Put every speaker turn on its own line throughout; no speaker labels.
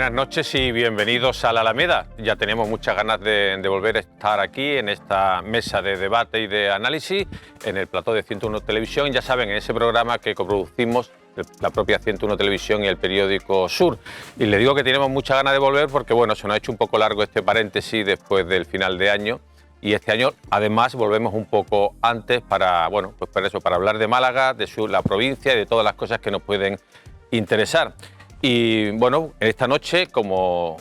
Buenas noches y bienvenidos a la Alameda. Ya tenemos muchas ganas de volver a estar aquí en esta mesa de debate y de análisis en el plató de 101 Televisión. Ya saben, en ese programa que coproducimos la propia 101 Televisión y el periódico Sur. Y les digo que tenemos muchas ganas de volver porque, bueno, se nos ha hecho un poco largo este paréntesis después del final de año. Y este año, además, volvemos un poco antes para, bueno, pues para eso, para hablar de Málaga, de la provincia y de todas las cosas que nos pueden interesar. Y bueno, esta noche, como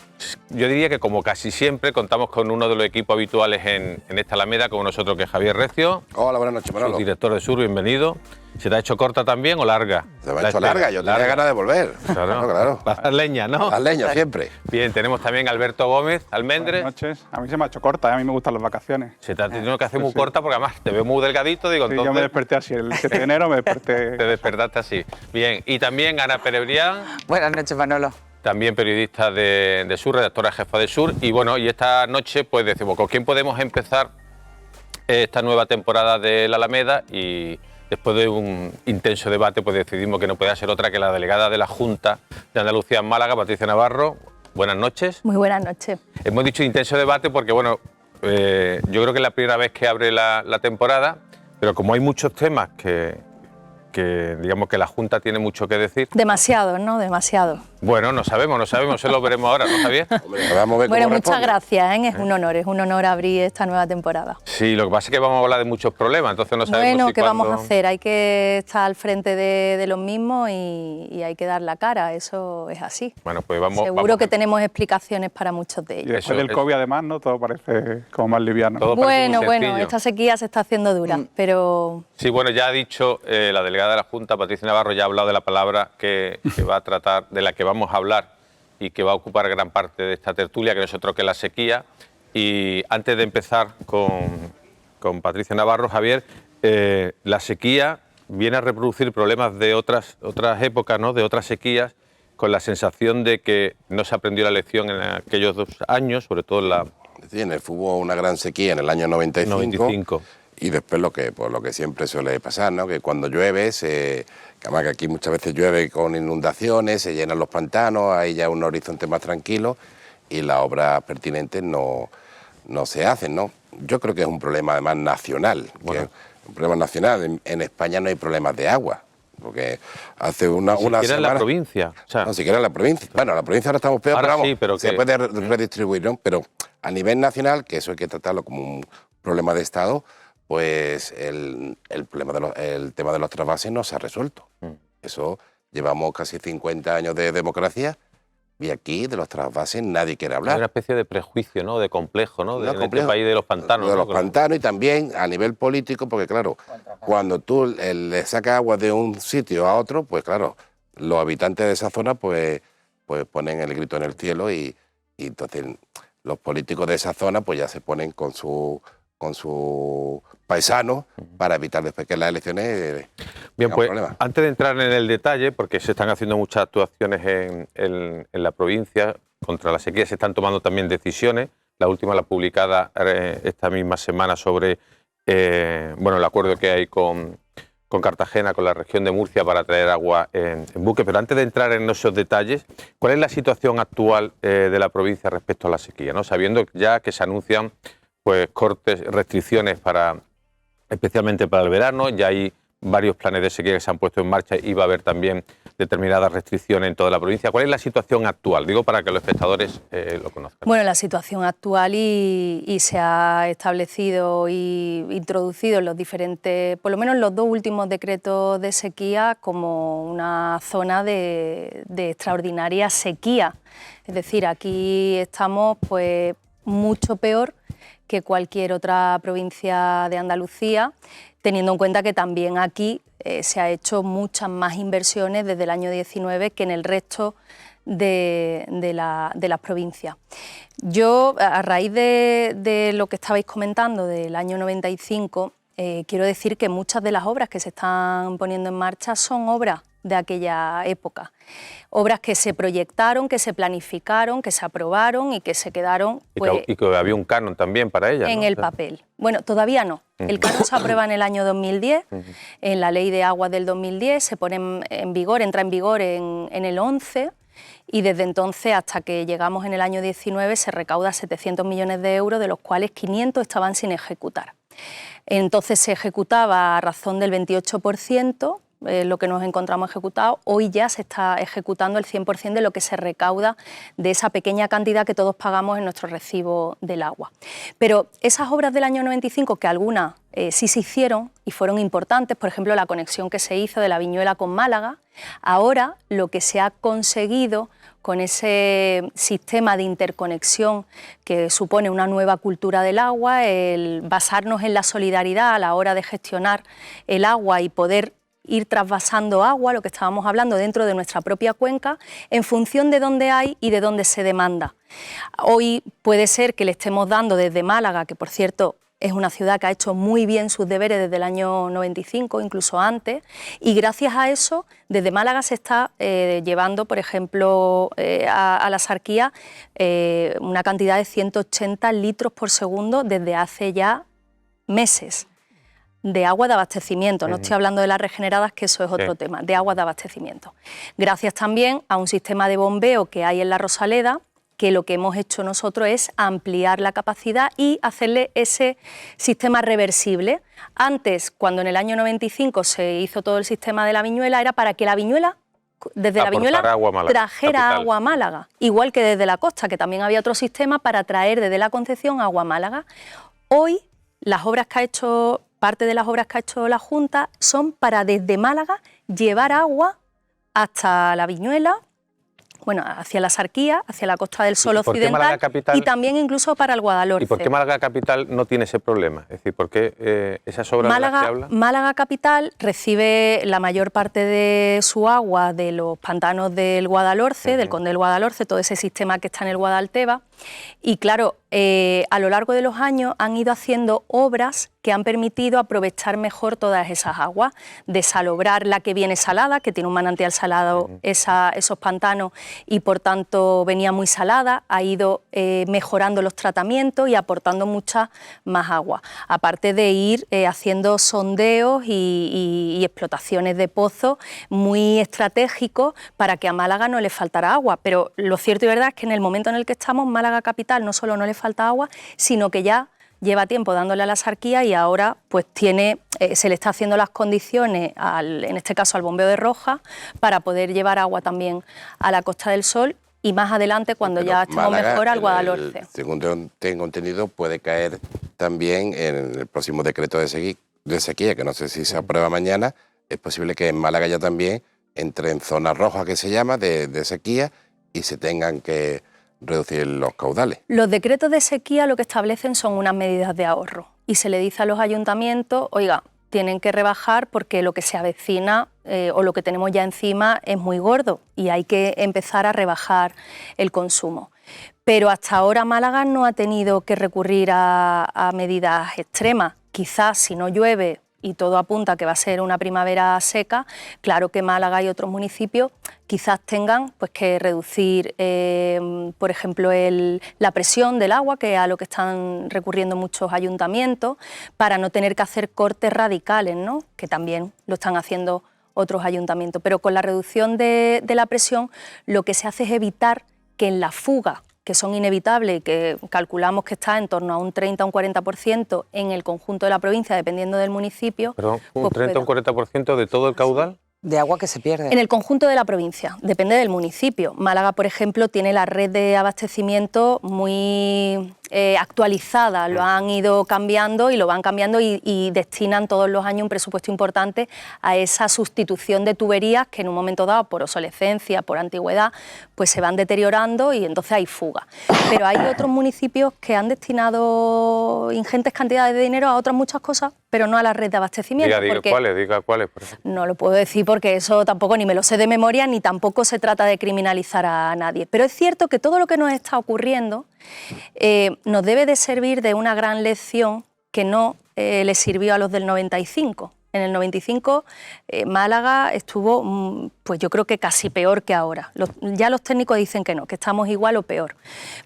yo diría que como casi siempre, contamos con uno de los equipos habituales en esta Alameda, como nosotros, que es Javier Recio.
Hola, buenas noches, Manolo.
Director de Sur, bienvenido. ¿Se te ha hecho corta también o larga?
Se me ha hecho larga, yo tenía ganas de volver.
Claro,
no, claro.
Las leñas, ¿no?
Las leñas, siempre.
Bien, tenemos también a Alberto Gómez, Almendres.
Buenas noches. A mí se me ha hecho corta, a mí me gustan las vacaciones.
Se te ha tenido que hacer muy corta porque además te veo muy delgadito. Digo,
Sí,
entonces...
yo me desperté así, el 7 de enero me desperté...
Te despertaste así. Bien, y también Ana Perebrián.
Buenas noches, Manolo.
También periodista de Sur, redactora jefa de Sur. Y bueno, y esta noche pues decimos, ¿con quién podemos empezar esta nueva temporada de la Alameda? Y después de un intenso debate pues decidimos que no podía ser otra que la delegada de la Junta de Andalucía en Málaga, Patricia Navarro. Buenas noches.
Muy buenas noches.
Hemos dicho intenso debate porque, bueno, yo creo que es la primera vez que abre la temporada, pero como hay muchos temas que digamos que la Junta tiene mucho que decir.
Demasiado, ¿no? Demasiado.
Bueno, no sabemos, eso lo veremos ahora, ¿no, Javier?
Hombre, vamos a ver
Bueno,
cómo
muchas
responde.
gracias, ¿eh? Es un honor abrir esta nueva temporada.
Sí, lo que pasa es que vamos a hablar de muchos problemas, entonces no sabemos
Bueno,
si
¿qué
cuándo...
vamos a hacer? Hay que estar al frente de los mismos y hay que dar la cara, eso es así.
Bueno, pues vamos...
Seguro que tenemos explicaciones para muchos de
Y
ellos.
después del COVID, además, ¿no? Todo parece como más liviano.
Todo parece muy
Bueno,
sencillo.
esta sequía se está haciendo dura, pero...
Sí, bueno, ya ha dicho la delegada de la Junta, Patricia Navarro, ya ha hablado de la palabra que va a tratar, de la que vamos a hablar y que va a ocupar gran parte de esta tertulia, que no es otro que la sequía. Y antes de empezar con Patricia Navarro, Javier, la sequía viene a reproducir problemas de otras épocas, ¿no? De otras sequías, con la sensación de que no se aprendió la lección en aquellos 2 años, sobre todo en la...
Sí, en el fútbol una gran sequía en el año 95. Y después lo que siempre suele pasar, ¿no? Que cuando llueve, que además que aquí muchas veces llueve con inundaciones, se llenan los pantanos, hay ya un horizonte más tranquilo y las obras pertinentes no se hacen, ¿no? Yo creo que es un problema además nacional,
Bueno.
un problema nacional. En España no hay problemas de agua, porque hace una
Siquiera
semana...
en la provincia. O sea,
No, siquiera en la provincia. Bueno, en la provincia ahora estamos peor,
Ahora
pero vamos,
sí, pero
se
que-
puede redistribuir, ¿no? Pero a nivel nacional, que eso hay que tratarlo como un problema de Estado, pues el tema de los trasvases no se ha resuelto. Eso, llevamos casi 50 años de democracia y aquí de los trasvases nadie quiere
hay
hablar.
una especie de prejuicio, ¿no? De complejo, ¿no?
No,
En este
complejo.
país de los pantanos.
De
¿no?
los pantanos y también a nivel político, porque claro, cuando tú le sacas agua de un sitio a otro, pues claro, los habitantes de esa zona pues ponen el grito en el cielo y entonces los políticos de esa zona pues ya se ponen con su paisano para evitar después que las elecciones
Bien,
tengan
pues
problemas.
antes de entrar en el detalle, porque se están haciendo muchas actuaciones en la provincia contra la sequía, se están tomando también decisiones. La última la publicada esta misma semana sobre el acuerdo que hay con Cartagena, con la región de Murcia para traer agua en buque. Pero antes de entrar en esos detalles, ¿cuál es la situación actual de la provincia respecto a la sequía, ¿no? Sabiendo ya que se anuncian pues cortes, restricciones especialmente para el verano, ya hay varios planes de sequía que se han puesto en marcha y va a haber también determinadas restricciones en toda la provincia. ¿Cuál es la situación actual? Digo para que los espectadores lo conozcan.
Bueno, la situación actual y se ha establecido y introducido en los diferentes, por lo menos los 2 últimos decretos de sequía, como una zona de extraordinaria sequía. Es decir, aquí estamos pues mucho peor que cualquier otra provincia de Andalucía, teniendo en cuenta que también aquí se ha hecho muchas más inversiones desde el año 19 que en el resto de las provincias. Yo, a raíz de lo que estabais comentando del año 95, quiero decir que muchas de las obras que se están poniendo en marcha son obras de aquella época. Obras que se proyectaron, que se planificaron, que se aprobaron y que se quedaron pues,
y que había un canon también para ella,
en
¿no?
el papel. Bueno, todavía no. El canon se aprueba en el año 2010, en la Ley de Aguas del 2010, se pone en vigor, entra en vigor en el 11, y desde entonces hasta que llegamos en el año 19 se recauda 700 millones de euros, de los cuales 500 estaban sin ejecutar. Entonces se ejecutaba a razón del 28%, lo que nos encontramos ejecutado. Hoy ya se está ejecutando el 100% de lo que se recauda de esa pequeña cantidad que todos pagamos en nuestro recibo del agua. Pero esas obras del año 95, que algunas sí se hicieron y fueron importantes, por ejemplo la conexión que se hizo de la Viñuela con Málaga, ahora lo que se ha conseguido con ese sistema de interconexión que supone una nueva cultura del agua, el basarnos en la solidaridad a la hora de gestionar el agua y poder ir trasvasando agua, lo que estábamos hablando, dentro de nuestra propia cuenca, en función de dónde hay y de dónde se demanda. Hoy puede ser que le estemos dando desde Málaga, que por cierto es una ciudad que ha hecho muy bien sus deberes desde el año 95, incluso antes, y gracias a eso, desde Málaga se está llevando, por ejemplo, a la Sarquía una cantidad de 180 litros por segundo desde hace ya meses, de agua de abastecimiento, no estoy hablando de las regeneradas, que eso es otro tema, de agua de abastecimiento. Gracias también a un sistema de bombeo que hay en la Rosaleda, que lo que hemos hecho nosotros es ampliar la capacidad y hacerle ese sistema reversible. Antes, cuando en el año 95 se hizo todo el sistema de la Viñuela, era para que la Viñuela, desde la Viñuela, trajera agua a Málaga, igual que desde la costa, que también había otro sistema para traer desde la Concepción agua a Málaga. Hoy, las obras que ha hecho, parte de las obras que ha hecho la Junta son para desde Málaga llevar agua hasta la Viñuela, bueno, hacia la Sarquía, hacia la Costa del Sol occidental y también incluso para el Guadalhorce.
¿Y por qué Málaga Capital no tiene ese problema? Es decir, ¿por qué esas obras de las que habla?
Málaga Capital recibe la mayor parte de su agua de los pantanos del Guadalhorce, del Conde del Guadalhorce, todo ese sistema que está en el Guadalteba. Y claro, a lo largo de los años han ido haciendo obras que han permitido aprovechar mejor todas esas aguas, desalobrar la que viene salada, que tiene un manantial salado, esos pantanos, y por tanto venía muy salada, ha ido mejorando los tratamientos y aportando mucha más agua, aparte de ir haciendo sondeos y explotaciones de pozos muy estratégicos para que a Málaga no le faltara agua. Pero lo cierto y verdad es que en el momento en el que estamos, Málaga Capital no solo no le falta agua, sino que ya lleva tiempo dándole a la Sarquía y ahora pues se le está haciendo las condiciones, en este caso al bombeo de Roja, para poder llevar agua también a la Costa del Sol y más adelante, cuando ya estemos mejor, al Guadalhorce.
Según tengo entendido, puede caer también en el próximo decreto de sequía, que no sé si se aprueba mañana. Es posible que en Málaga ya también entre en zona roja, que se llama, de sequía, y se tengan que reducir los caudales.
Los decretos de sequía lo que establecen son unas medidas de ahorro y se le dice a los ayuntamientos, oiga, tienen que rebajar porque lo que se avecina o lo que tenemos ya encima es muy gordo y hay que empezar a rebajar el consumo. Pero hasta ahora Málaga no ha tenido que recurrir a medidas extremas. Quizás si no llueve y todo apunta a que va a ser una primavera seca, claro que Málaga y otros municipios quizás tengan pues, que reducir, por ejemplo, la presión del agua, que es a lo que están recurriendo muchos ayuntamientos, para no tener que hacer cortes radicales, ¿no? Que también lo están haciendo otros ayuntamientos. Pero con la reducción de la presión, lo que se hace es evitar que en la fuga, que son inevitables y que calculamos que está en torno a un 30 o un 40% en el conjunto de la provincia, dependiendo del municipio.
Perdón, ¿un 30 o un 40% de todo el caudal?
De agua que se pierde.
En el conjunto de la provincia, depende del municipio. Málaga, por ejemplo, tiene la red de abastecimiento muy actualizada, lo han ido cambiando y lo van cambiando y destinan todos los años un presupuesto importante a esa sustitución de tuberías que en un momento dado, por obsolescencia, por antigüedad, pues se van deteriorando y entonces hay fuga. Pero hay otros municipios que han destinado ingentes cantidades de dinero a otras muchas cosas, pero no a la red de abastecimiento.
Diga cuáles, por ejemplo.
No lo puedo decir porque eso tampoco ni me lo sé de memoria, ni tampoco se trata de criminalizar a nadie. Pero es cierto que todo lo que nos está ocurriendo nos debe de servir de una gran lección que no le sirvió a los del 95. En el 95 Málaga estuvo, pues yo creo que casi peor que ahora. Ya los técnicos dicen que no, que estamos igual o peor.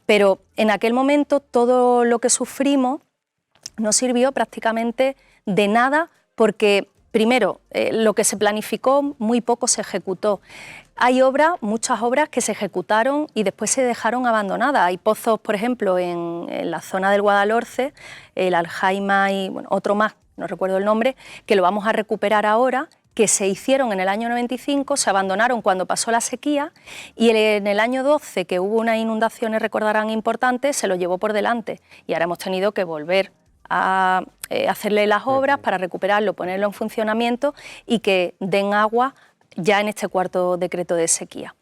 Pero en aquel momento todo lo que sufrimos no sirvió prácticamente de nada porque, primero, lo que se planificó muy poco se ejecutó. hay muchas obras que se ejecutaron y después se dejaron abandonadas. Hay pozos, por ejemplo, en la zona del Guadalhorce, el Aljaima y otro más, no recuerdo el nombre, que lo vamos a recuperar ahora, que se hicieron en el año 95, se abandonaron cuando pasó la sequía y en el año 12, que hubo unas inundaciones, recordarán, importantes, se lo llevó por delante y ahora hemos tenido que volver a hacerle las obras para recuperarlo, ponerlo en funcionamiento y que den agua ya en este cuarto decreto de sequía.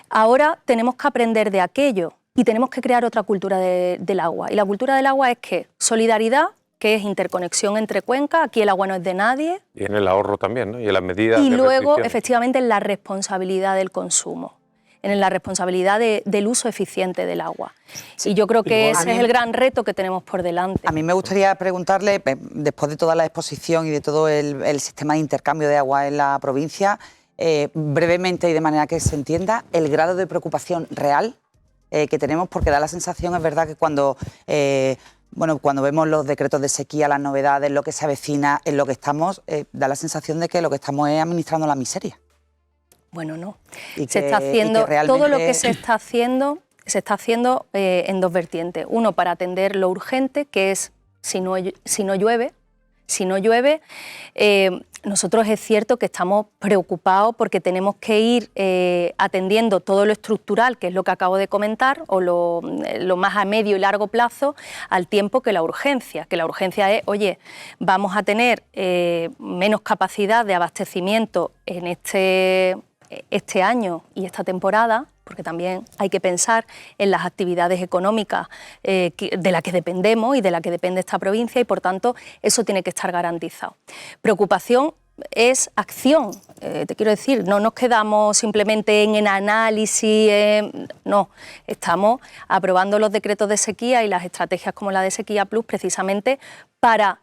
Ahora tenemos que aprender de aquello y tenemos que crear otra cultura del agua. Y la cultura del agua es que solidaridad, que es interconexión entre cuencas, aquí el agua no es de nadie.
Y en el ahorro también, ¿no? Y en las medidas
y
de
luego,
restricción.
efectivamente, en la responsabilidad del consumo, en la responsabilidad del uso eficiente del agua. Sí. Y yo creo que ese es el gran reto que tenemos por delante.
A mí me gustaría preguntarle, después de toda la exposición y de todo el sistema de intercambio de agua en la provincia, brevemente y de manera que se entienda, el grado de preocupación real que tenemos, porque da la sensación, es verdad, que cuando vemos los decretos de sequía, las novedades, lo que se avecina, en lo que estamos, da la sensación de que lo que estamos es administrando la miseria.
Bueno, no. Se está haciendo, realmente... todo lo que se está haciendo en dos vertientes. Uno, para atender lo urgente, que es si no llueve. Si no llueve, nosotros es cierto que estamos preocupados porque tenemos que ir atendiendo todo lo estructural, que es lo que acabo de comentar, o lo más a medio y largo plazo, al tiempo que la urgencia. Que la urgencia es, oye, vamos a tener menos capacidad de abastecimiento en este año y esta temporada, porque también hay que pensar en las actividades económicas de las que dependemos y de la que depende esta provincia y, por tanto, eso tiene que estar garantizado. Preocupación es acción, te quiero decir, no nos quedamos simplemente en análisis, no, estamos aprobando los decretos de sequía y las estrategias como la de Sequía Plus precisamente para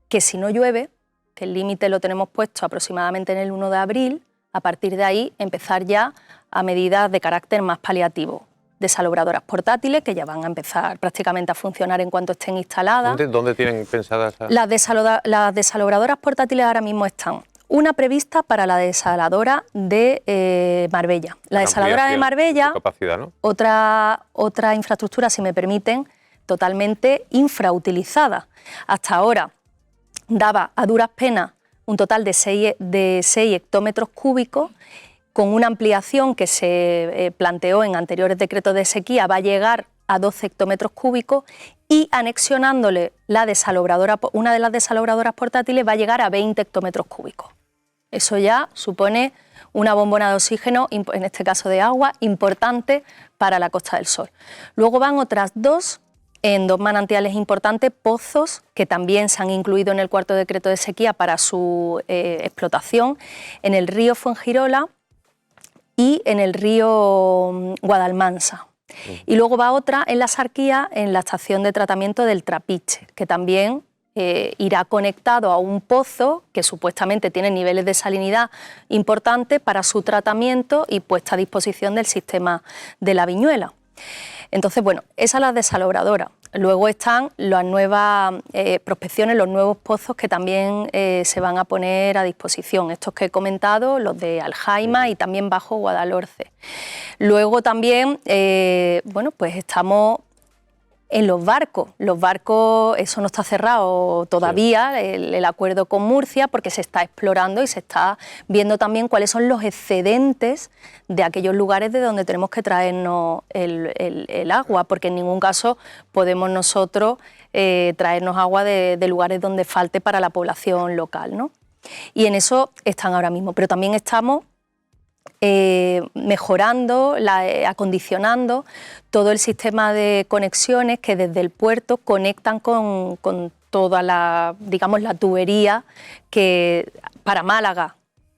que si no llueve, que el límite lo tenemos puesto aproximadamente en el 1 de abril, a partir de ahí empezar ya a medidas de carácter más paliativo. Desalobradoras portátiles, que ya van a empezar prácticamente a funcionar en cuanto estén instaladas.
¿Dónde tienen pensadas?
Las desalobradoras portátiles ahora mismo están. Una prevista para la desaladora de Marbella. La desaladora de Marbella,
capacidad, ¿no?
otra infraestructura, si me permiten, totalmente infrautilizada. Hasta ahora daba a duras penas un total de 6 hectómetros cúbicos, con una ampliación que se planteó en anteriores decretos de sequía, va a llegar a 12 hectómetros cúbicos y anexionándole una de las desalobradoras portátiles va a llegar a 20 hectómetros cúbicos. Eso ya supone una bombona de oxígeno, en este caso de agua, importante para la Costa del Sol. Luego van otras dos manantiales importantes, pozos, que también se han incluido en el cuarto decreto de sequía para su explotación, en el río Fuengirola y en el río Guadalmansa. Y luego va otra en la Sarquía, en la estación de tratamiento del Trapiche, que también irá conectado a un pozo que supuestamente tiene niveles de salinidad importantes para su tratamiento y puesta a disposición del sistema de la Viñuela. Entonces, bueno, esa es la desalobradora. Luego están las nuevas prospecciones, los nuevos pozos que también se van a poner a disposición. Estos que he comentado, los de Aljaima y también bajo Guadalhorce. Luego también, pues estamos en los barcos. Los barcos, eso no está cerrado todavía, el acuerdo con Murcia, porque se está explorando y se está viendo también cuáles son los excedentes de aquellos lugares de donde tenemos que traernos el agua, porque en ningún caso podemos nosotros traernos agua de lugares donde falte para la población local, ¿no? Y en eso están ahora mismo, pero también estamos mejorando, acondicionando todo el sistema de conexiones que desde el puerto conectan con toda la tubería que para Málaga,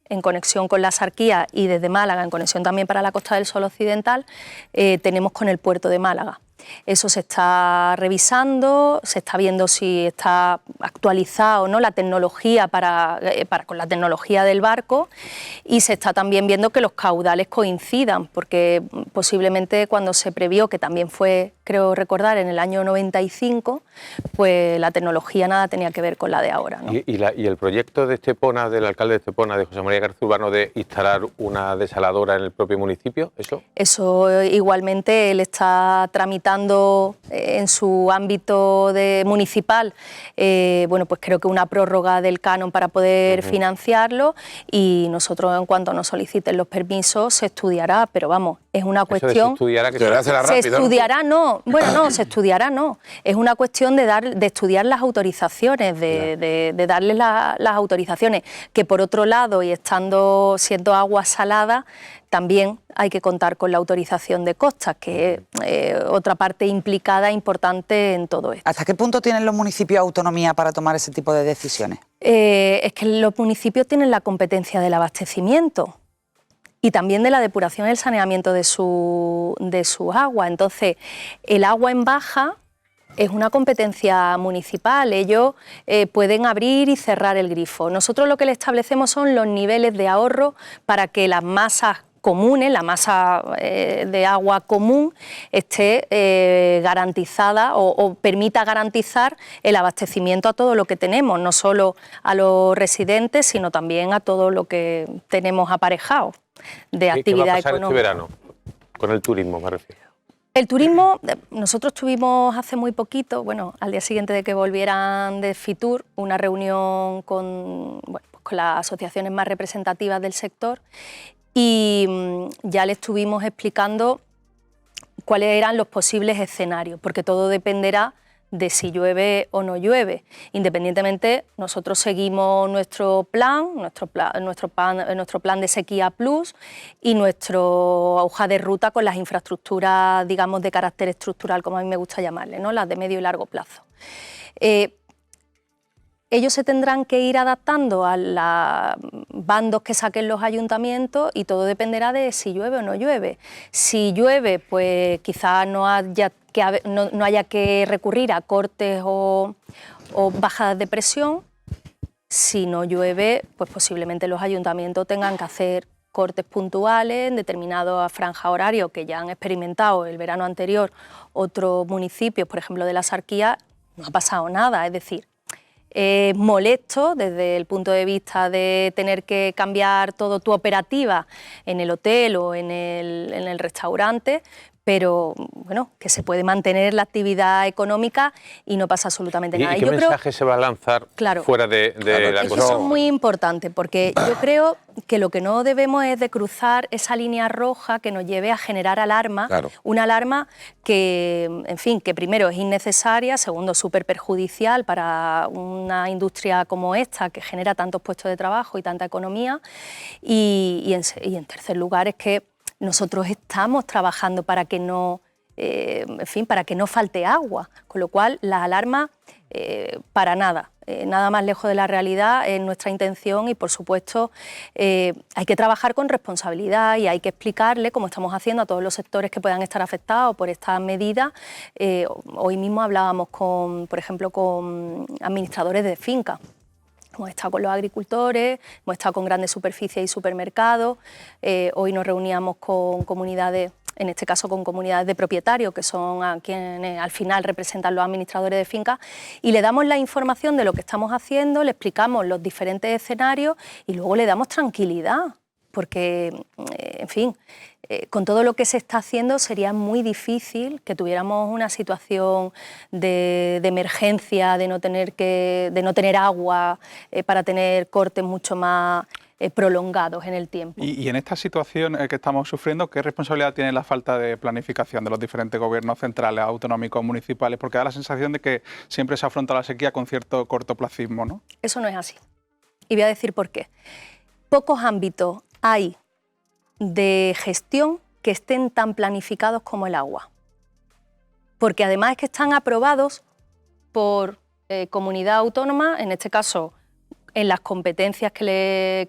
en conexión con la Sarquía, y desde Málaga en conexión también para la Costa del Sol occidental, tenemos con el puerto de Málaga. Eso se está revisando, se está viendo si está actualizado, ¿no?, la tecnología con la tecnología del barco, y se está también viendo que los caudales coincidan, porque posiblemente cuando se previó, que también fue, creo recordar, en el año 95, pues la tecnología nada tenía que ver con la de ahora, ¿no?
¿Y el proyecto de Estepona, del alcalde de Estepona, de José María García Urbano, de instalar una desaladora en el propio municipio, eso?
Eso igualmente él está tramitando en su ámbito municipal, bueno, pues creo que una prórroga del canon para poder financiarlo, y nosotros, en cuanto nos soliciten los permisos, se estudiará, pero vamos, es una cuestión...
Se estudiará, que
se estudiará, no, bueno, no, se estudiará, no. Es una cuestión de estudiar las autorizaciones, de darle las autorizaciones, que por otro lado, y siendo agua salada, también hay que contar con la autorización de costas, que es otra parte implicada importante en todo esto.
¿Hasta qué punto tienen los municipios autonomía para tomar ese tipo de decisiones?
Es que los municipios tienen la competencia del abastecimiento y también de la depuración y el saneamiento de sus aguas. Entonces, el agua en baja es una competencia municipal. Ellos pueden abrir y cerrar el grifo. Nosotros lo que le establecemos son los niveles de ahorro para que las masas comunes, la masa de agua común, esté garantizada o permita garantizar el abastecimiento a todo lo que tenemos, no solo a los residentes, sino también a todo lo que tenemos aparejado de actividad económica.
¿Qué va a pasar este verano? Con el turismo, me refiero.
El turismo, nosotros tuvimos hace muy poquito, bueno, al día siguiente de que volvieran de Fitur, una reunión con las asociaciones más representativas del sector, y ya le estuvimos explicando cuáles eran los posibles escenarios, porque todo dependerá de si llueve o no llueve. Independientemente, nosotros seguimos nuestro plan de sequía plus y nuestra hoja de ruta con las infraestructuras, digamos, de carácter estructural, como a mí me gusta llamarle, ¿no?, las de medio y largo plazo. Ellos se tendrán que ir adaptando a los bandos que saquen los ayuntamientos, y todo dependerá de si llueve o no llueve. Si llueve, pues quizás no haya que recurrir a cortes o bajadas de presión. Si no llueve, pues posiblemente los ayuntamientos tengan que hacer cortes puntuales en determinados franjas horarios que ya han experimentado el verano anterior otros municipios, por ejemplo de la Sarquía. No ha pasado nada, es decir, es molesto desde el punto de vista de tener que cambiar toda tu operativa en el hotel o en el restaurante, pero bueno, que se puede mantener la actividad económica y no pasa absolutamente nada.
¿Y qué mensaje se va a lanzar fuera de la cosa?
Eso es muy importante, porque yo creo que lo que no debemos es de cruzar esa línea roja que nos lleve a generar alarma, una alarma que, en fin, que primero es innecesaria, segundo súper perjudicial para una industria como esta que genera tantos puestos de trabajo y tanta economía, y en tercer lugar es que nosotros estamos trabajando para que no, para que no falte agua, con lo cual las alarmas para nada, nada más lejos de la realidad es nuestra intención, y por supuesto hay que trabajar con responsabilidad y hay que explicarle, como estamos haciendo, a todos los sectores que puedan estar afectados por estas medidas. Hoy mismo hablábamos por ejemplo, con administradores de fincas. Hemos estado con los agricultores, hemos estado con grandes superficies y supermercados, hoy nos reuníamos con comunidades, en este caso con comunidades de propietarios, que son a quienes al final representan los administradores de fincas, y le damos la información de lo que estamos haciendo, le explicamos los diferentes escenarios y luego le damos tranquilidad, porque, en fin, con todo lo que se está haciendo sería muy difícil que tuviéramos una situación de emergencia, de no tener agua, para tener cortes mucho más prolongados en el tiempo.
Y en esta situación que estamos sufriendo, ¿qué responsabilidad tiene la falta de planificación de los diferentes gobiernos centrales, autonómicos, municipales? Porque da la sensación de que siempre se afronta la sequía con cierto cortoplacismo, ¿no?
Eso no es así. Y voy a decir por qué. Pocos ámbitos hay de gestión que estén tan planificados como el agua. Porque además es que están aprobados por comunidad autónoma, en este caso en las competencias que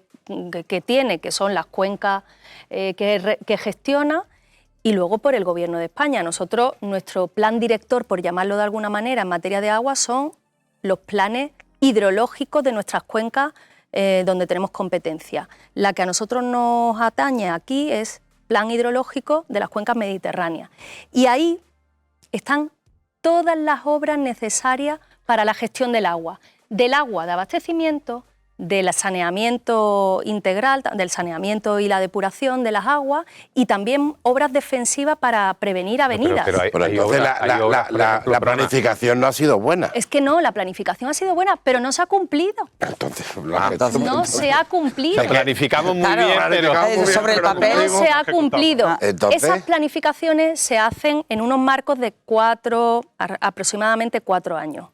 tiene, que son las cuencas que gestiona, y luego por el Gobierno de España. Nosotros, nuestro plan director, por llamarlo de alguna manera, en materia de agua, son los planes hidrológicos de nuestras cuencas donde tenemos competencia. La que a nosotros nos atañe aquí es Plan Hidrológico de las Cuencas Mediterráneas. Y ahí están todas las obras necesarias para la gestión del agua de abastecimiento, del saneamiento integral, del saneamiento y la depuración de las aguas, y también obras defensivas para prevenir avenidas.
Pero entonces la planificación no ha sido buena.
Es que no, la planificación ha sido buena, pero no se ha cumplido.
Entonces,
no se ha cumplido.
Planificamos muy bien, pero
sobre el papel
no se ha cumplido.
Entonces,
esas planificaciones se hacen en unos marcos de aproximadamente 4 años.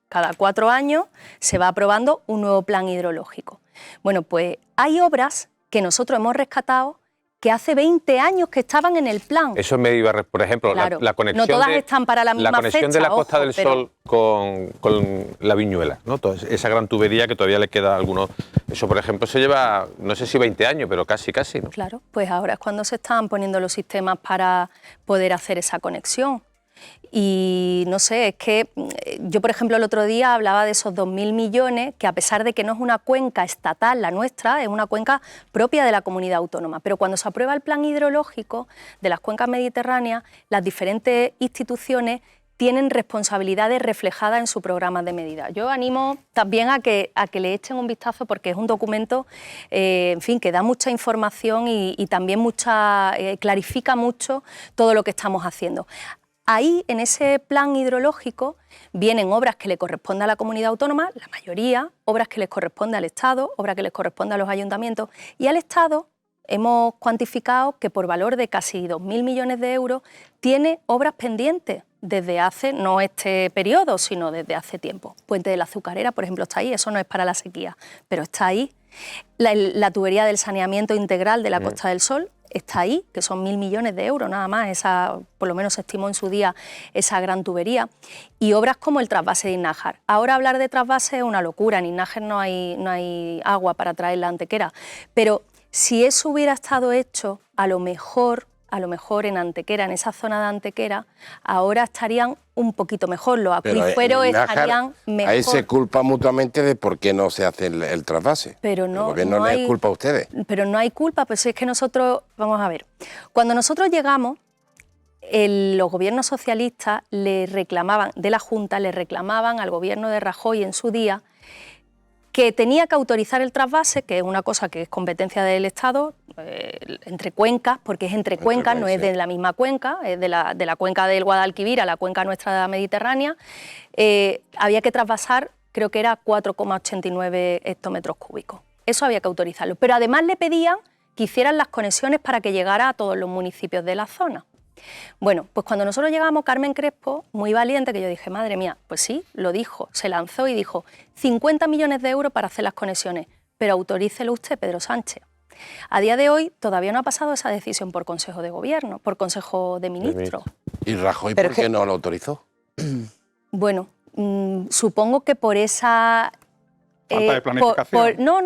Cada 4 años se va aprobando un nuevo plan hidrológico. Bueno, pues hay obras que nosotros hemos rescatado que hace 20 años que estaban en el plan.
Eso me iba, por ejemplo,
claro,
la conexión,
no todas están para la misma
conexión
fecha,
de la Costa del
pero
Sol con la Viñuela, ¿no? Entonces, esa gran tubería que todavía le queda a algunos. Eso, por ejemplo, se lleva, no sé si 20 años, pero casi, ¿no?
Claro, pues ahora es cuando se están poniendo los sistemas para poder hacer esa conexión. Y no sé, es que yo, por ejemplo, el otro día hablaba de esos 2.000 millones, que a pesar de que no es una cuenca estatal la nuestra, es una cuenca propia de la comunidad autónoma. Pero cuando se aprueba el plan hidrológico de las cuencas mediterráneas, las diferentes instituciones tienen responsabilidades reflejadas en su programa de medida. Yo animo también a que le echen un vistazo, porque es un documento, en fin, que da mucha información y también clarifica mucho todo lo que estamos haciendo. Ahí, en ese plan hidrológico, vienen obras que le corresponden a la comunidad autónoma, la mayoría, obras que les corresponden al Estado, obras que les corresponden a los ayuntamientos, y al Estado hemos cuantificado que por valor de casi 2.000 millones de euros tiene obras pendientes desde hace, no este periodo, sino desde hace tiempo. Puente de la Azucarera, por ejemplo, está ahí, eso no es para la sequía, pero está ahí. La tubería del saneamiento integral de la Costa del Sol está ahí, que son 1.000 millones de euros nada más, esa, por lo menos se estimó en su día esa gran tubería, y obras como el trasvase de Innájar. Ahora hablar de trasvase es una locura, en Innájar no hay agua para traer la Antequera, pero si eso hubiera estado hecho, a lo mejor en Antequera, en esa zona de Antequera, ahora estarían un poquito mejor, los acuíferos estarían mejor.
Ahí se culpa mutuamente de por qué no se hace el trasvase.
Pero no,
el gobierno no les culpa a ustedes.
Pero no hay culpa, pues es que nosotros, vamos a ver, cuando nosotros llegamos, los gobiernos socialistas le reclamaban, de la Junta, le reclamaban al gobierno de Rajoy en su día que tenía que autorizar el trasvase, que es una cosa que es competencia del Estado, entre cuencas, porque es entre cuencas, no es de la misma cuenca, es de la cuenca del Guadalquivir a la cuenca nuestra mediterránea. Había que trasvasar, creo que era 4,89 hectómetros cúbicos. Eso había que autorizarlo. Pero además le pedían que hicieran las conexiones para que llegara a todos los municipios de la zona. Bueno, pues cuando nosotros llegamos, Carmen Crespo, muy valiente, que yo dije, madre mía, pues sí, lo dijo, se lanzó y dijo, 50 millones de euros para hacer las conexiones, pero autorícelo usted, Pedro Sánchez. A día de hoy todavía no ha pasado esa decisión por Consejo de Gobierno, por Consejo de Ministros.
¿Y Rajoy por qué no lo autorizó?
Bueno, supongo que por esa...
Falta de planificación.
No.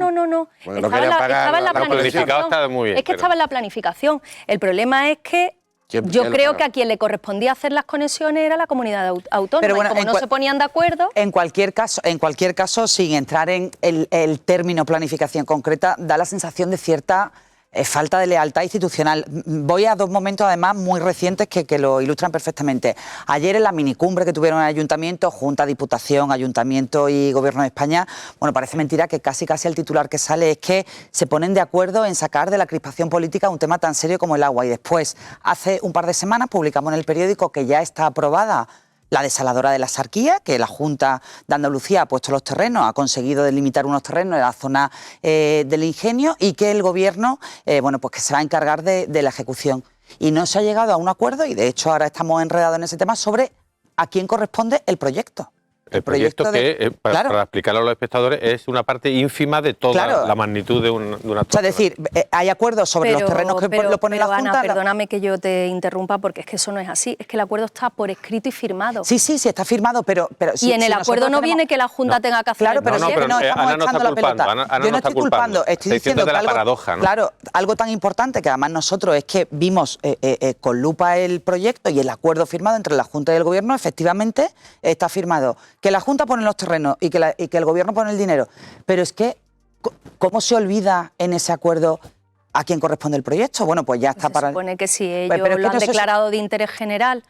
Bueno, estaba
en la planificación. Es que estaba en la planificación. El problema es que yo creo que a quien le correspondía hacer las conexiones era la comunidad autónoma. Pero bueno, y como no se ponían de acuerdo...
En cualquier caso, sin entrar en el término planificación concreta, da la sensación de cierta falta de lealtad institucional. Voy a 2 momentos, además, muy recientes que lo ilustran perfectamente. Ayer, en la minicumbre que tuvieron en el Ayuntamiento, Junta, Diputación, Ayuntamiento y Gobierno de España, bueno, parece mentira que casi el titular que sale es que se ponen de acuerdo en sacar de la crispación política un tema tan serio como el agua. Y después, hace un par de semanas, publicamos en el periódico que ya está aprobada la desaladora de la Sarquía, que la Junta de Andalucía ha puesto los terrenos, ha conseguido delimitar unos terrenos en la zona del Ingenio, y que el Gobierno, pues que se va a encargar de la ejecución. Y no se ha llegado a un acuerdo, y de hecho ahora estamos enredados en ese tema, sobre a quién corresponde el proyecto.
El proyecto que, para explicarlo a los espectadores, es una parte ínfima de toda la magnitud de una
O sea, es decir, hay acuerdos sobre los terrenos que lo pone la Junta.
Ana, perdóname que yo te interrumpa, porque es que eso no es así. Es que el acuerdo está por escrito y firmado.
Sí, está firmado, pero
y en el acuerdo no viene que la Junta tenga que hacer.
Claro, pero sí que no estamos echando la pelota. Yo no estoy culpando, estoy diciendo que algo,
paradoja, ¿no?
Claro, algo tan importante que además nosotros es que vimos con lupa el proyecto y el acuerdo firmado entre la Junta y el Gobierno, efectivamente está firmado. Que la Junta pone los terrenos y que el Gobierno pone el dinero. Pero es que, ¿cómo se olvida en ese acuerdo a quién corresponde el proyecto? Bueno, pues ya está
Se supone que si ellos lo han declarado de interés general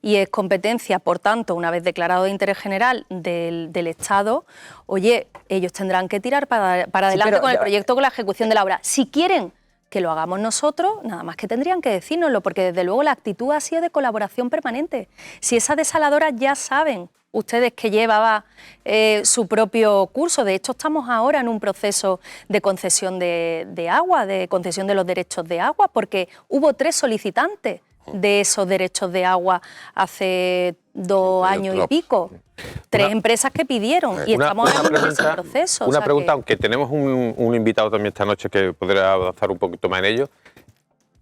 y es competencia, por tanto, una vez declarado de interés general del Estado, oye, ellos tendrán que tirar para adelante con el proyecto, con la ejecución de la obra. Si quieren que lo hagamos nosotros, nada más que tendrían que decírnoslo, porque desde luego la actitud ha sido de colaboración permanente. Si esas desaladoras ya saben ustedes que llevaba su propio curso. De hecho, estamos ahora en un proceso de concesión de agua, de concesión de los derechos de agua, porque hubo 3 solicitantes de esos derechos de agua hace 2 años y pico. 3 empresas que pidieron y estamos en ese proceso.
Una pregunta, aunque tenemos un invitado también esta noche que podrá avanzar un poquito más en ello.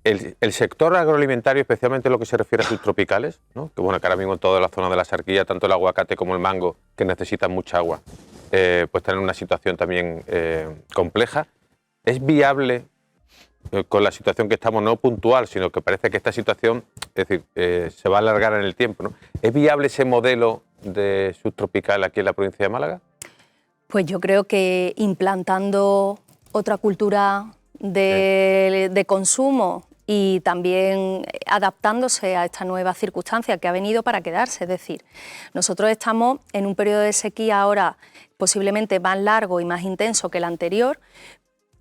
El sector agroalimentario, especialmente en lo que se refiere a subtropicales, ¿no? Que bueno, que ahora mismo en toda la zona de la Sarquía, tanto el aguacate como el mango, que necesitan mucha agua, pues están en una situación también compleja. ¿Es viable, con la situación que estamos, no puntual, sino que parece que esta situación, es decir, se va a alargar en el tiempo, ¿no? ¿Es viable ese modelo de subtropical aquí en la provincia de Málaga?
Pues yo creo que implantando otra cultura de consumo y también adaptándose a esta nueva circunstancia que ha venido para quedarse. Es decir, nosotros estamos en un periodo de sequía ahora posiblemente más largo y más intenso que el anterior,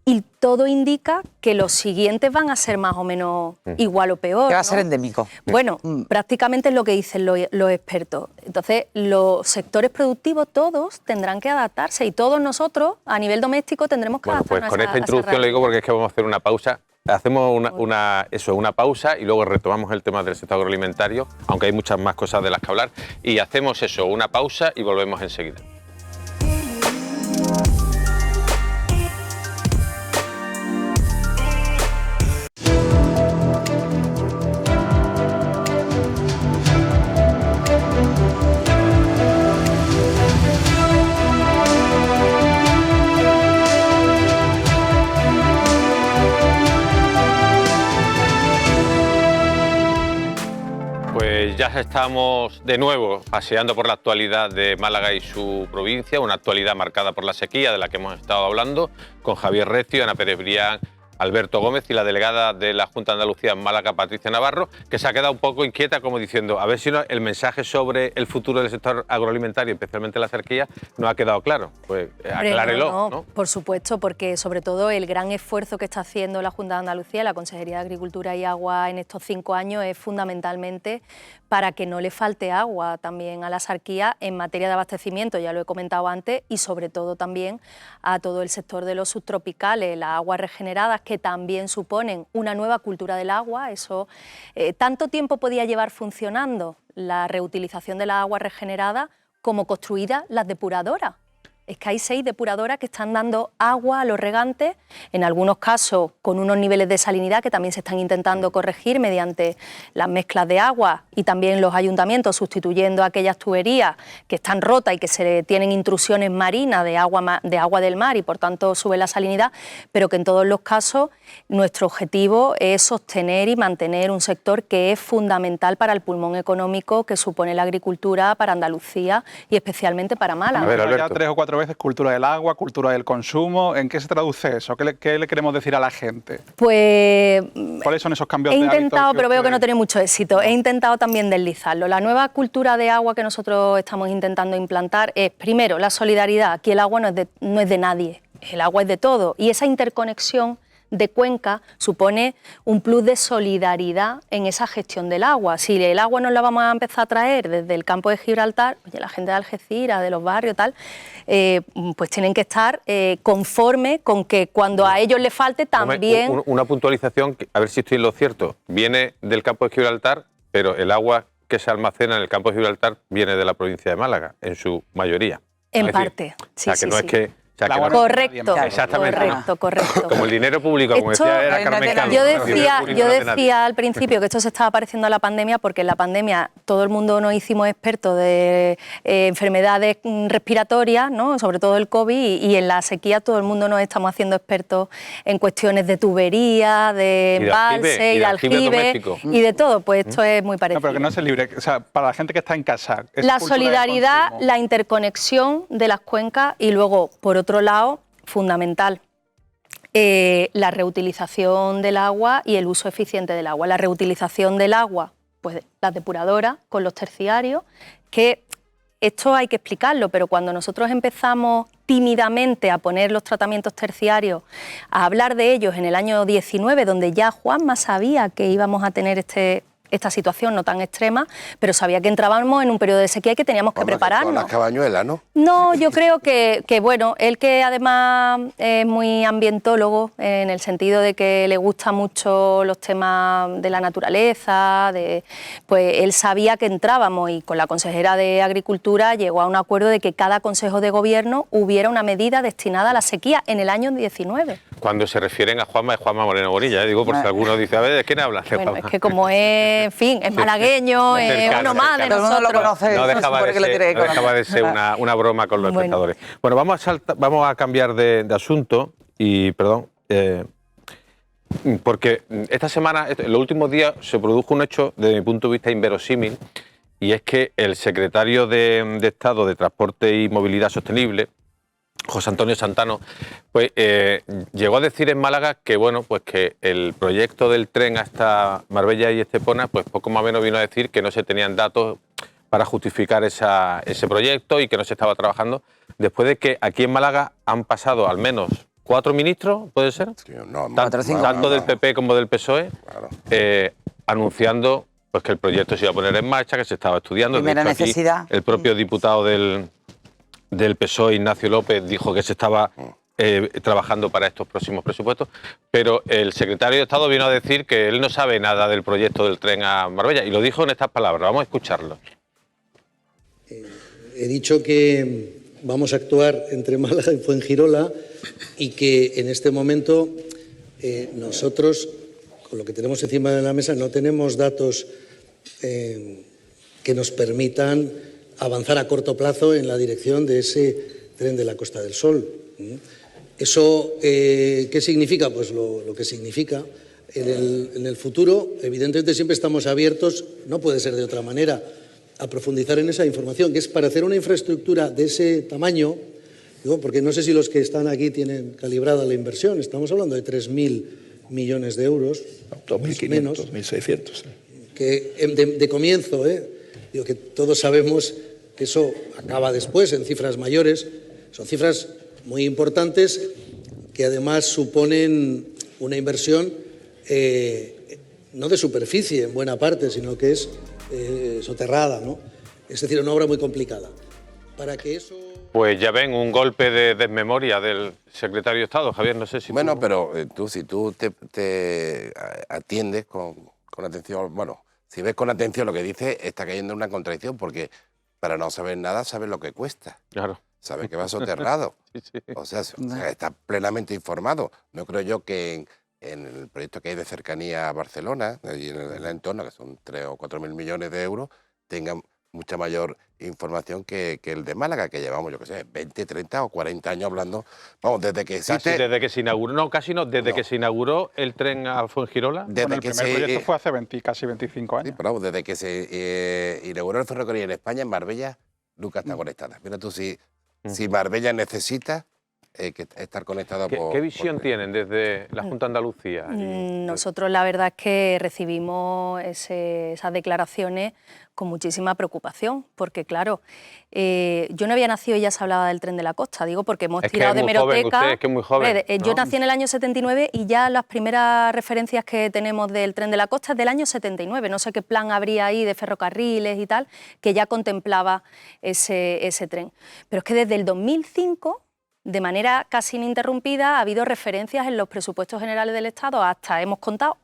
y todo indica que los siguientes van a ser más o menos igual o peor.
Que va a ser endémico.
Bueno, prácticamente es lo que dicen los expertos. Entonces, los sectores productivos todos tendrán que adaptarse y todos nosotros, a nivel doméstico, tendremos que adaptarnos.
Bueno, pues con esta introducción le digo porque es que vamos a hacer una pausa. Hacemos una pausa y luego retomamos el tema del sector agroalimentario, aunque hay muchas más cosas de las que hablar. Y hacemos una pausa y volvemos enseguida. Ya estamos de nuevo paseando por la actualidad de Málaga y su provincia, una actualidad marcada por la sequía de la que hemos estado hablando, con Javier Recio, Ana Pérez Brián, Alberto Gómez y la delegada de la Junta de Andalucía en Málaga, Patricia Navarro, que se ha quedado un poco inquieta, como diciendo, a ver si el mensaje sobre el futuro del sector agroalimentario, especialmente la sequía, no ha quedado claro. Pues aclárelo, ¿no?
Por supuesto, porque sobre todo el gran esfuerzo que está haciendo la Junta de Andalucía, la Consejería de Agricultura y Agua en estos 5 años es fundamentalmente para que no le falte agua también a la Sarquía en materia de abastecimiento, ya lo he comentado antes, y sobre todo también a todo el sector de los subtropicales, las aguas regeneradas, que también suponen una nueva cultura del agua. Eso tanto tiempo podía llevar funcionando la reutilización de las aguas regeneradas como construidas las depuradoras. Es que hay 6 depuradoras que están dando agua a los regantes, en algunos casos con unos niveles de salinidad que también se están intentando corregir mediante las mezclas de agua, y también los ayuntamientos sustituyendo aquellas tuberías que están rotas y que se tienen intrusiones marinas de agua del mar y por tanto sube la salinidad, pero que en todos los casos nuestro objetivo es sostener y mantener un sector que es fundamental para el pulmón económico que supone la agricultura para Andalucía y especialmente para Málaga.
A ver, ya 3 o 4 veces cultura del agua, cultura del consumo. ¿En qué se traduce eso? ¿Qué le queremos decir a la gente?
Pues
¿cuáles son esos cambios
de
hábitos?
He intentado, pero veo que no tiene mucho éxito. He intentado también deslizarlo. La nueva cultura de agua que nosotros estamos intentando implantar es, primero, la solidaridad. Aquí el agua no es de nadie, el agua es de todo. Y esa interconexión de cuenca supone un plus de solidaridad en esa gestión del agua. Si el agua nos la vamos a empezar a traer desde el campo de Gibraltar, oye, la gente de Algeciras, de los barrios, tal, pues tienen que estar conforme con que cuando a ellos les falte también...
Una puntualización, a ver si estoy en lo cierto. Viene del campo de Gibraltar, pero el agua que se almacena en el campo de Gibraltar viene de la provincia de Málaga, en su mayoría.
En
Es decir,
parte,
o sea,
sí,
que no
sí.
es que... O sea, que no-
Correcto,
Exactamente, ¿no?
correcto.
Como el dinero público, como
Esto,
decía era Carmen Calvo.
Yo
¿no? El dinero
decía,
público
yo
no es de nadie.
decía al principio que esto se estaba pareciendo a la pandemia porque en la pandemia todo el mundo nos hicimos expertos de enfermedades respiratorias, ¿no? Sobre todo el COVID, y en la sequía todo el mundo nos estamos haciendo expertos en cuestiones de tubería, de
Y de
embalse
aljibe,
y de
aljibe
aljibe
doméstico.
y de todo. Pues esto es muy parecido.
No, pero que no se libre. O sea, para la gente que está en casa. esa
La
cultura de
solidaridad,
consumo.
la interconexión de las cuencas y luego, por otro lado, fundamental, la reutilización del agua y el uso eficiente del agua. La reutilización del agua, pues las depuradoras con los terciarios, que esto hay que explicarlo, pero cuando nosotros empezamos tímidamente a poner los tratamientos terciarios, a hablar de ellos en el año 19, donde ya Juanma sabía que íbamos a tener esta situación no tan extrema, pero sabía que entrábamos en un periodo de sequía y que teníamos que prepararnos.
Con las cabañuelas, ¿no?
No, yo creo que bueno, él que además es muy ambientólogo, en el sentido de que le gusta mucho los temas de la naturaleza, pues él sabía que entrábamos y con la consejera de Agricultura llegó a un acuerdo de que cada consejo de gobierno hubiera una medida destinada a la sequía en el año 19.
Cuando se refieren a Juanma, es Juanma Moreno Bonilla, digo, por si alguno dice, a ver, ¿de quién hablas?
Bueno, es que como es, en fin, es malagueño, es
cercano,
uno más de
cercano.
Todo el mundo lo
nosotros.
conoce.
No dejaba,
porque lo tiene que
no dejaba de
conocer.
ser una broma con los
Bueno.
espectadores. Bueno, vamos a cambiar de asunto y, perdón, porque esta semana, en los últimos días, se produjo un hecho, desde mi punto de vista, inverosímil, y es que el secretario de Estado de Transporte y Movilidad Sostenible, José Antonio Santano, pues llegó a decir en Málaga que bueno, pues que el proyecto del tren hasta Marbella y Estepona, pues poco más o menos vino a decir que no se tenían datos para justificar ese proyecto y que no se estaba trabajando, después de que aquí en Málaga han pasado al menos 4 ministros, ¿puede ser?
Sí, no,
Tanto del PP como del PSOE,
Claro.
anunciando pues que el proyecto se iba a poner en marcha, que se estaba estudiando.
Primera
De hecho, aquí
necesidad.
el propio diputado del PSOE, Ignacio López, dijo que se estaba trabajando para estos próximos presupuestos, pero el secretario de Estado vino a decir que él no sabe nada del proyecto del tren a Marbella, y lo dijo en estas palabras. Vamos a escucharlo.
He dicho que vamos a actuar entre Málaga y Fuengirola y que en este momento nosotros, con lo que tenemos encima de la mesa, no tenemos datos que nos permitan avanzar a corto plazo en la dirección de ese tren de la Costa del Sol. ¿Eso qué significa? Pues lo que significa. En el futuro, evidentemente, siempre estamos abiertos, no puede ser de otra manera, a profundizar en esa información, que es para hacer una infraestructura de ese tamaño, digo, porque no sé si los que están aquí tienen calibrada la inversión, estamos hablando de 3.000 millones de euros,
2.500, 1.600.
Que de comienzo, digo que todos sabemos que eso acaba después en cifras mayores, son cifras muy importantes que además suponen una inversión no de superficie en buena parte, sino que es soterrada, ¿no? Es decir, una obra muy complicada. Para que eso...
Pues ya ven, un golpe de desmemoria del secretario de Estado, Javier, no sé si...
Bueno, pero si tú te atiendes con atención, bueno, si ves con atención lo que dice, está cayendo en una contradicción, porque para no saber nada sabes lo que cuesta.
Claro.
Sabes que va soterrado.
Sí.
O sea, está plenamente informado. No creo yo que en el proyecto que hay de cercanía a Barcelona, y en el entorno, que son 3 o 4.000 millones de euros, tengan mucha mayor información que el de Málaga, que llevamos, yo qué sé, 20, 30 o 40 años hablando, vamos, desde que existe...
Casi desde que se inauguró, no, casi no, desde que se inauguró el tren a Fuengirola.
Bueno, el primer proyecto fue hace casi 25 años.
Sí, pero vamos, desde que se inauguró el ferrocarril en España, en Marbella, nunca está conectada. Mira tú, si Marbella necesita estar conectada por...
¿Qué visión tienen desde la Junta de Andalucía?
Nosotros la verdad es que recibimos esas declaraciones con muchísima preocupación, porque claro, yo no había nacido y ya se hablaba del tren de la costa, digo, porque hemos tirado de hemeroteca.
Es que es muy joven.
Yo nací en el año 79 y ya las primeras referencias que tenemos del tren de la costa es del año 79. No sé qué plan habría ahí de ferrocarriles y tal, que ya contemplaba ese tren. Pero es que desde el 2005... de manera casi ininterrumpida ha habido referencias en los presupuestos generales del Estado, hasta hemos contado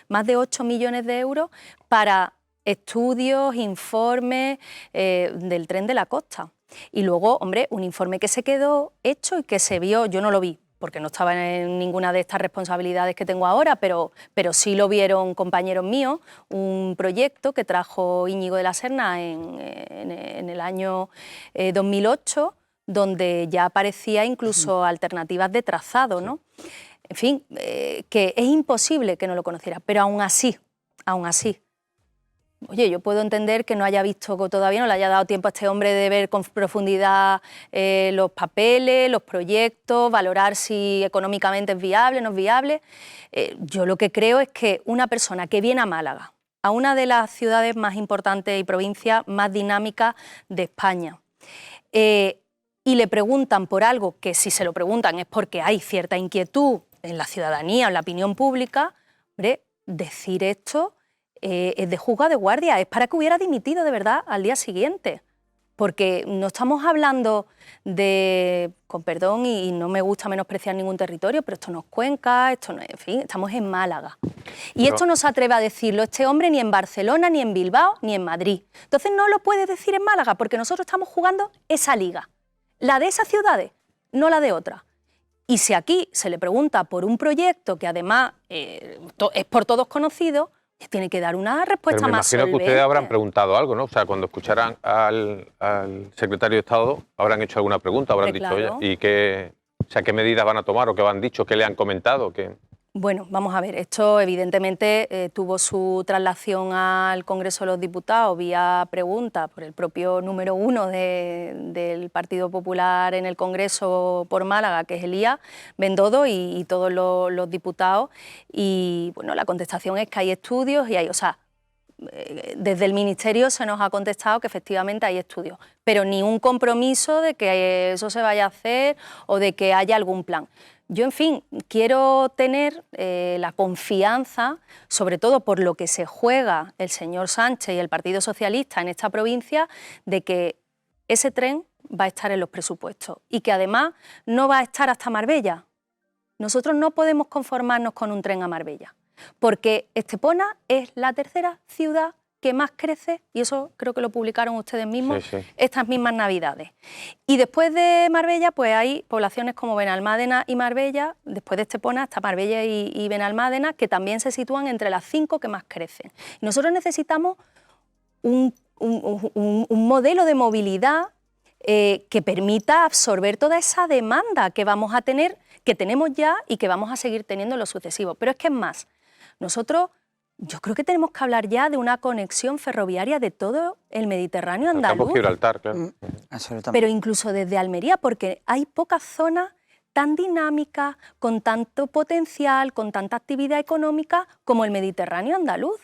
más de 8 millones de euros para estudios, informes del tren de la costa. Y luego, hombre, un informe que se quedó hecho y que se vio, yo no lo vi, porque no estaba en ninguna de estas responsabilidades que tengo ahora, pero sí lo vieron compañeros míos, un proyecto que trajo Íñigo de la Serna en el año 2008, donde ya aparecía incluso alternativas de trazado, ¿no? En fin, que es imposible que no lo conociera, pero aún así, oye, yo puedo entender que no haya visto, que todavía no le haya dado tiempo a este hombre de ver con profundidad los papeles, los proyectos, valorar si económicamente es viable, no es viable. Yo lo que creo es que una persona que viene a Málaga, a una de las ciudades más importantes y provincias más dinámicas de España, y le preguntan por algo que si se lo preguntan es porque hay cierta inquietud en la ciudadanía, en la opinión pública, hombre, decir esto es de juzgado de guardia, es para que hubiera dimitido de verdad al día siguiente. Porque no estamos hablando de, con perdón, y no me gusta menospreciar ningún territorio, pero esto no es Cuenca, esto no es, en fin, estamos en Málaga. Y esto no se atreve a decirlo este hombre ni en Barcelona, ni en Bilbao, ni en Madrid. Entonces no lo puede decir en Málaga, porque nosotros estamos jugando esa liga, la de esas ciudades, no la de otras. Y si aquí se le pregunta por un proyecto que además es por todos conocido, tiene que dar una respuesta más solvente.
Pero me imagino que ustedes habrán preguntado algo, ¿no? O sea, cuando escucharan al secretario de Estado, habrán hecho alguna pregunta, habrán dicho,
claro.
oye, ¿y qué medidas van a tomar o qué han dicho, qué le han comentado?
Bueno, vamos a ver, esto evidentemente tuvo su traslación al Congreso de los Diputados vía pregunta por el propio número 1 del Partido Popular en el Congreso por Málaga, que es Elías Bendodo, y todos los diputados. Y bueno, la contestación es que hay estudios y hay, o sea, desde el Ministerio se nos ha contestado que efectivamente hay estudios, pero ni un compromiso de que eso se vaya a hacer o de que haya algún plan. Yo, en fin, quiero tener la confianza, sobre todo por lo que se juega el señor Sánchez y el Partido Socialista en esta provincia, de que ese tren va a estar en los presupuestos y que además no va a estar hasta Marbella. Nosotros no podemos conformarnos con un tren a Marbella, porque Estepona es la tercera ciudad que más crece, y eso creo que lo publicaron ustedes mismos, estas mismas Navidades. Y después de Marbella, pues hay poblaciones como Benalmádena y Marbella, después de Estepona hasta Marbella y Benalmádena, que también se sitúan entre las 5 que más crecen. Y nosotros necesitamos un modelo de movilidad que permita absorber toda esa demanda que vamos a tener, que tenemos ya y que vamos a seguir teniendo en lo sucesivo. Pero es que es más, nosotros... Yo creo que tenemos que hablar ya de una conexión ferroviaria de todo el Mediterráneo andaluz.
El campo Gibraltar, claro.
Absolutamente.
Pero incluso desde Almería, porque hay pocas zonas tan dinámicas, con tanto potencial, con tanta actividad económica como el Mediterráneo andaluz.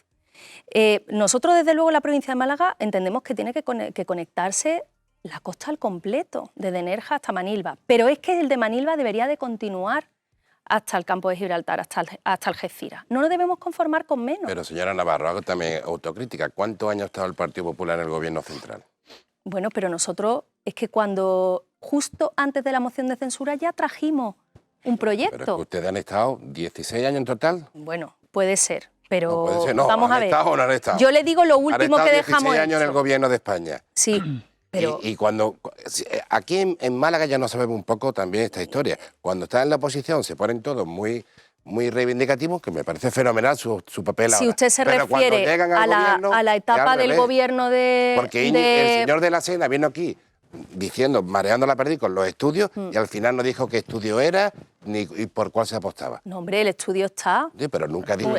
Nosotros, desde luego, en la provincia de Málaga entendemos que tiene que conectarse la costa al completo, desde Nerja hasta Manilva. Pero es que el de Manilva debería de continuar hasta el campo de Gibraltar, hasta Algeciras. No nos debemos conformar con menos.
Pero, señora Navarro, hago también autocrítica. ¿Cuántos años ha estado el Partido Popular en el Gobierno central?
Bueno, pero nosotros es que cuando, justo antes de la moción de censura, ya trajimos un proyecto.
Pero es que ustedes han estado 16 años en total.
Bueno, puede ser, pero
no, puede ser, no.
Vamos a ver.
¿Han estado o no han estado?
Yo le digo lo último que dejamos
16 años en el Gobierno de España.
Sí. Pero...
Y cuando aquí en Málaga ya no sabemos un poco también esta historia. Cuando están en la oposición se ponen todos muy reivindicativos, que me parece fenomenal su papel ahora.
Si usted se refiere a la etapa del gobierno de...
Porque el señor de la Sena vino aquí diciendo, mareando la perdiz con los estudios, y al final no dijo qué estudio era ni por cuál se apostaba.
No, hombre, el estudio está.
Sí, pero nunca dijo.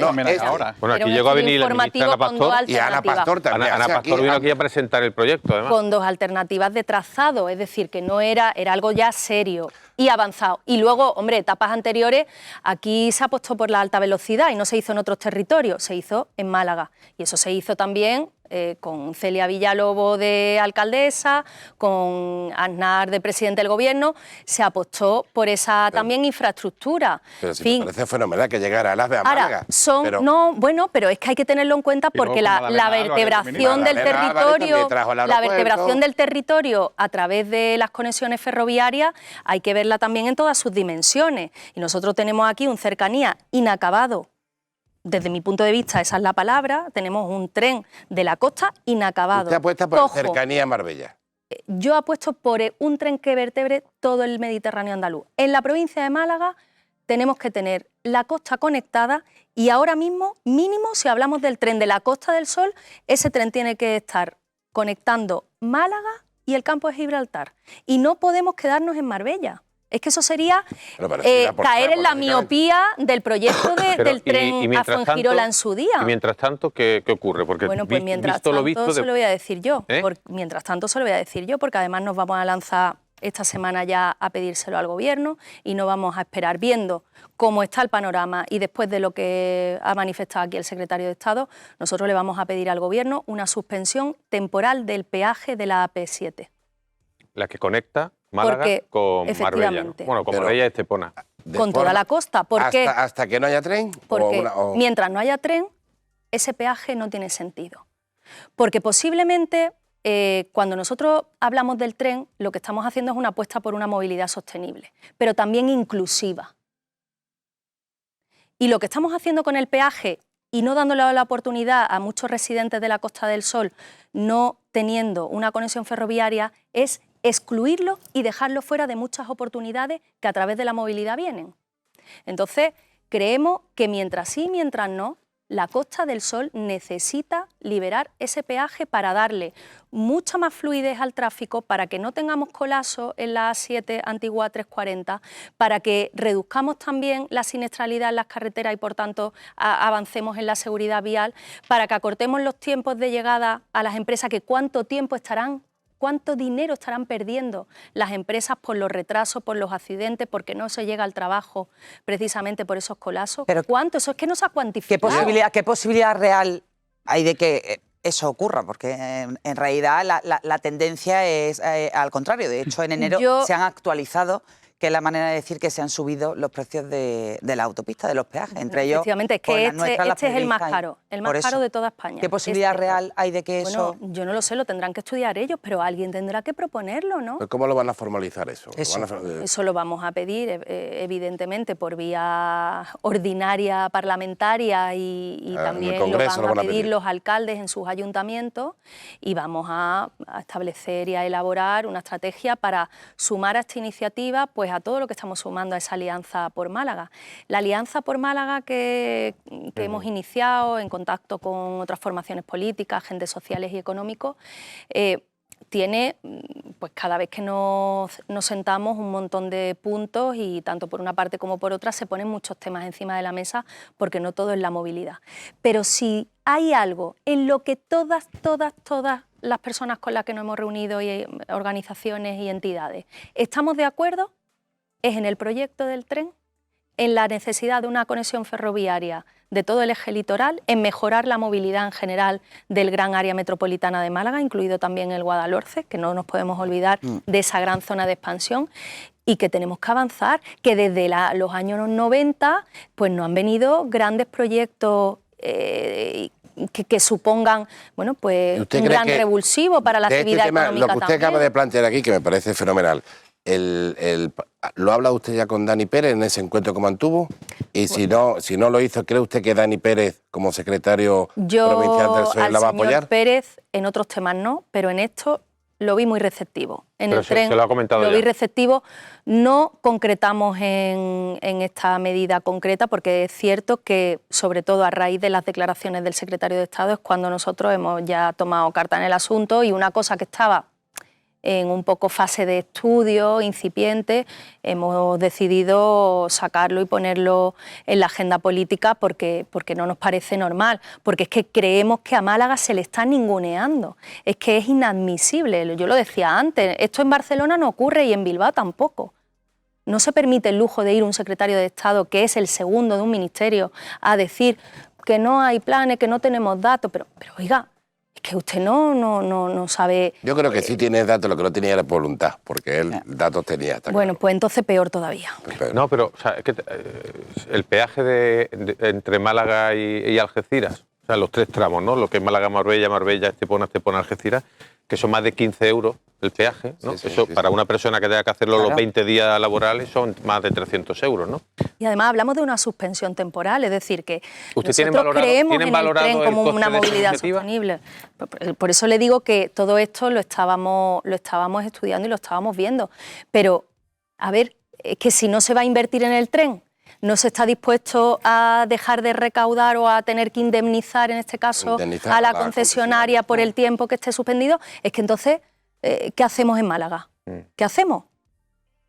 Ahora. Bueno, aquí llegó a venir la ministra Ana Pastor.
Y Ana Pastor también.
Ana Pastor vino aquí a presentar el proyecto, además.
Con 2 alternativas de trazado, es decir, que no era algo ya serio y avanzado. Y luego, hombre, etapas anteriores, aquí se apostó por la alta velocidad y no se hizo en otros territorios, se hizo en Málaga. Y eso se hizo también con Celia Villalobos de alcaldesa, con Aznar de presidente del gobierno, se apostó por esa también infraestructura.
Pero sí, me parece fenomenal que llegara a las de Málaga.
Pero es que hay que tenerlo en cuenta porque la vertebración del territorio, del territorio a través de las conexiones ferroviarias hay que verla también en todas sus dimensiones. Y nosotros tenemos aquí un cercanía inacabado desde mi punto de vista, esa es la palabra, tenemos un tren de la costa inacabado.
¿Usted apuesta por cercanía a Marbella?
Yo apuesto por un tren que vertebre todo el Mediterráneo andaluz. En la provincia de Málaga tenemos que tener la costa conectada y ahora mismo, mínimo, si hablamos del tren de la Costa del Sol, ese tren tiene que estar conectando Málaga y el campo de Gibraltar. Y no podemos quedarnos en Marbella. Es que eso sería caer en la miopía del proyecto del tren a Fuengirola en su día.
Y mientras tanto, ¿qué ocurre? Porque
bueno, pues mientras tanto se lo voy a decir yo. Mientras tanto se lo voy a decir yo, porque además nos vamos a lanzar esta semana ya a pedírselo al Gobierno y no vamos a esperar, viendo cómo está el panorama y después de lo que ha manifestado aquí el secretario de Estado, nosotros le vamos a pedir al Gobierno una suspensión temporal del peaje de la AP7.
La que conecta Málaga con Marbella, ¿no? Bueno, con Marbella y Estepona.
Con toda la costa. Porque,
¿Hasta que no haya tren?
Porque mientras no haya tren, ese peaje no tiene sentido. Porque posiblemente, cuando nosotros hablamos del tren, lo que estamos haciendo es una apuesta por una movilidad sostenible, pero también inclusiva. Y lo que estamos haciendo con el peaje y no dándole la oportunidad a muchos residentes de la Costa del Sol, no teniendo una conexión ferroviaria, es excluirlo y dejarlo fuera de muchas oportunidades que a través de la movilidad vienen. Entonces, creemos que mientras sí, mientras no, la Costa del Sol necesita liberar ese peaje para darle mucha más fluidez al tráfico, para que no tengamos colapso en la A7 antigua 340, para que reduzcamos también la siniestralidad en las carreteras y por tanto avancemos en la seguridad vial, para que acortemos los tiempos de llegada a las empresas, que cuánto dinero estarán perdiendo las empresas por los retrasos, por los accidentes, porque no se llega al trabajo precisamente por esos colapsos.
Pero
¿cuánto? Eso es que no se ha cuantificado.
¿Qué posibilidad real hay de que eso ocurra? Porque en realidad la tendencia es al contrario. De hecho, en enero se han actualizado, que es la manera de decir que se han subido los precios de la autopista, de los peajes, entre ellos.
Efectivamente, es que este es el más caro, de toda España.
¿Qué posibilidad real hay de que eso...?
Yo no lo sé, lo tendrán que estudiar ellos, pero alguien tendrá que proponerlo, ¿no?
¿Cómo lo van a formalizar eso?
Eso lo vamos a pedir, evidentemente, por vía ordinaria parlamentaria y también lo van a pedir los alcaldes en sus ayuntamientos, y vamos a establecer y a elaborar una estrategia para sumar a esta iniciativa, pues a todo lo que estamos sumando a esa Alianza por Málaga. La Alianza por Málaga que hemos iniciado en contacto con otras formaciones políticas, agentes sociales y económicos, tiene, pues cada vez que nos sentamos, un montón de puntos, y tanto por una parte como por otra se ponen muchos temas encima de la mesa, porque no todo es la movilidad. Pero si hay algo en lo que todas las personas con las que nos hemos reunido, y organizaciones y entidades, estamos de acuerdo, es en el proyecto del tren, en la necesidad de una conexión ferroviaria de todo el eje litoral, en mejorar la movilidad en general del gran área metropolitana de Málaga, incluido también el Guadalhorce, que no nos podemos olvidar de esa gran zona de expansión, y que tenemos que avanzar, que desde los años 90 pues no han venido grandes proyectos que supongan, bueno, pues un gran revulsivo para la actividad económica.
Lo que usted acaba de plantear aquí, que me parece fenomenal, ¿lo habla usted ya con Dani Pérez en ese encuentro que mantuvo? Y si no lo hizo, ¿cree usted que Dani Pérez, como secretario provincial del PSOE, la va a apoyar?
Señor Pérez, en otros temas no, pero en esto lo vi muy receptivo. En el tren
se lo ha comentado
vi receptivo. No concretamos en esta medida concreta, porque es cierto que, sobre todo a raíz de las declaraciones del secretario de Estado, es cuando nosotros hemos ya tomado carta en el asunto, y una cosa que estaba en un poco fase de estudio, incipiente, hemos decidido sacarlo y ponerlo en la agenda política, porque no nos parece normal, porque es que creemos que a Málaga se le está ninguneando, es que es inadmisible. Yo lo decía antes, esto en Barcelona no ocurre y en Bilbao tampoco. No se permite el lujo de ir un secretario de Estado, que es el segundo de un ministerio, a decir que no hay planes, que no tenemos datos, pero oiga, es que usted no sabe...
Yo creo que sí tiene datos, lo que no tenía era voluntad, porque él datos tenía.
Bueno, claro. Pues entonces peor todavía.
No, pero o sea, es que el peaje entre Málaga y Algeciras, o sea, los 3 tramos, ¿no? Lo que es Málaga-Marbella, Marbella-Estepona, Estepona-Algeciras, que son más de 15 euros el peaje, ¿no? Eso para una persona que tenga que hacerlo los 20 días laborales son más de 300 euros, ¿no?
Y además hablamos de una suspensión temporal, es decir, que
¿Ustedes
nosotros creemos en el tren como una movilidad sostenible. Por eso le digo que todo esto lo estábamos estudiando y lo estábamos viendo. Pero, a ver, es que si no se va a invertir en el tren, no se está dispuesto a dejar de recaudar o a tener que indemnizar, en este caso, a la concesionaria por el tiempo que esté suspendido, es que entonces, ¿qué hacemos en Málaga? ¿Qué hacemos?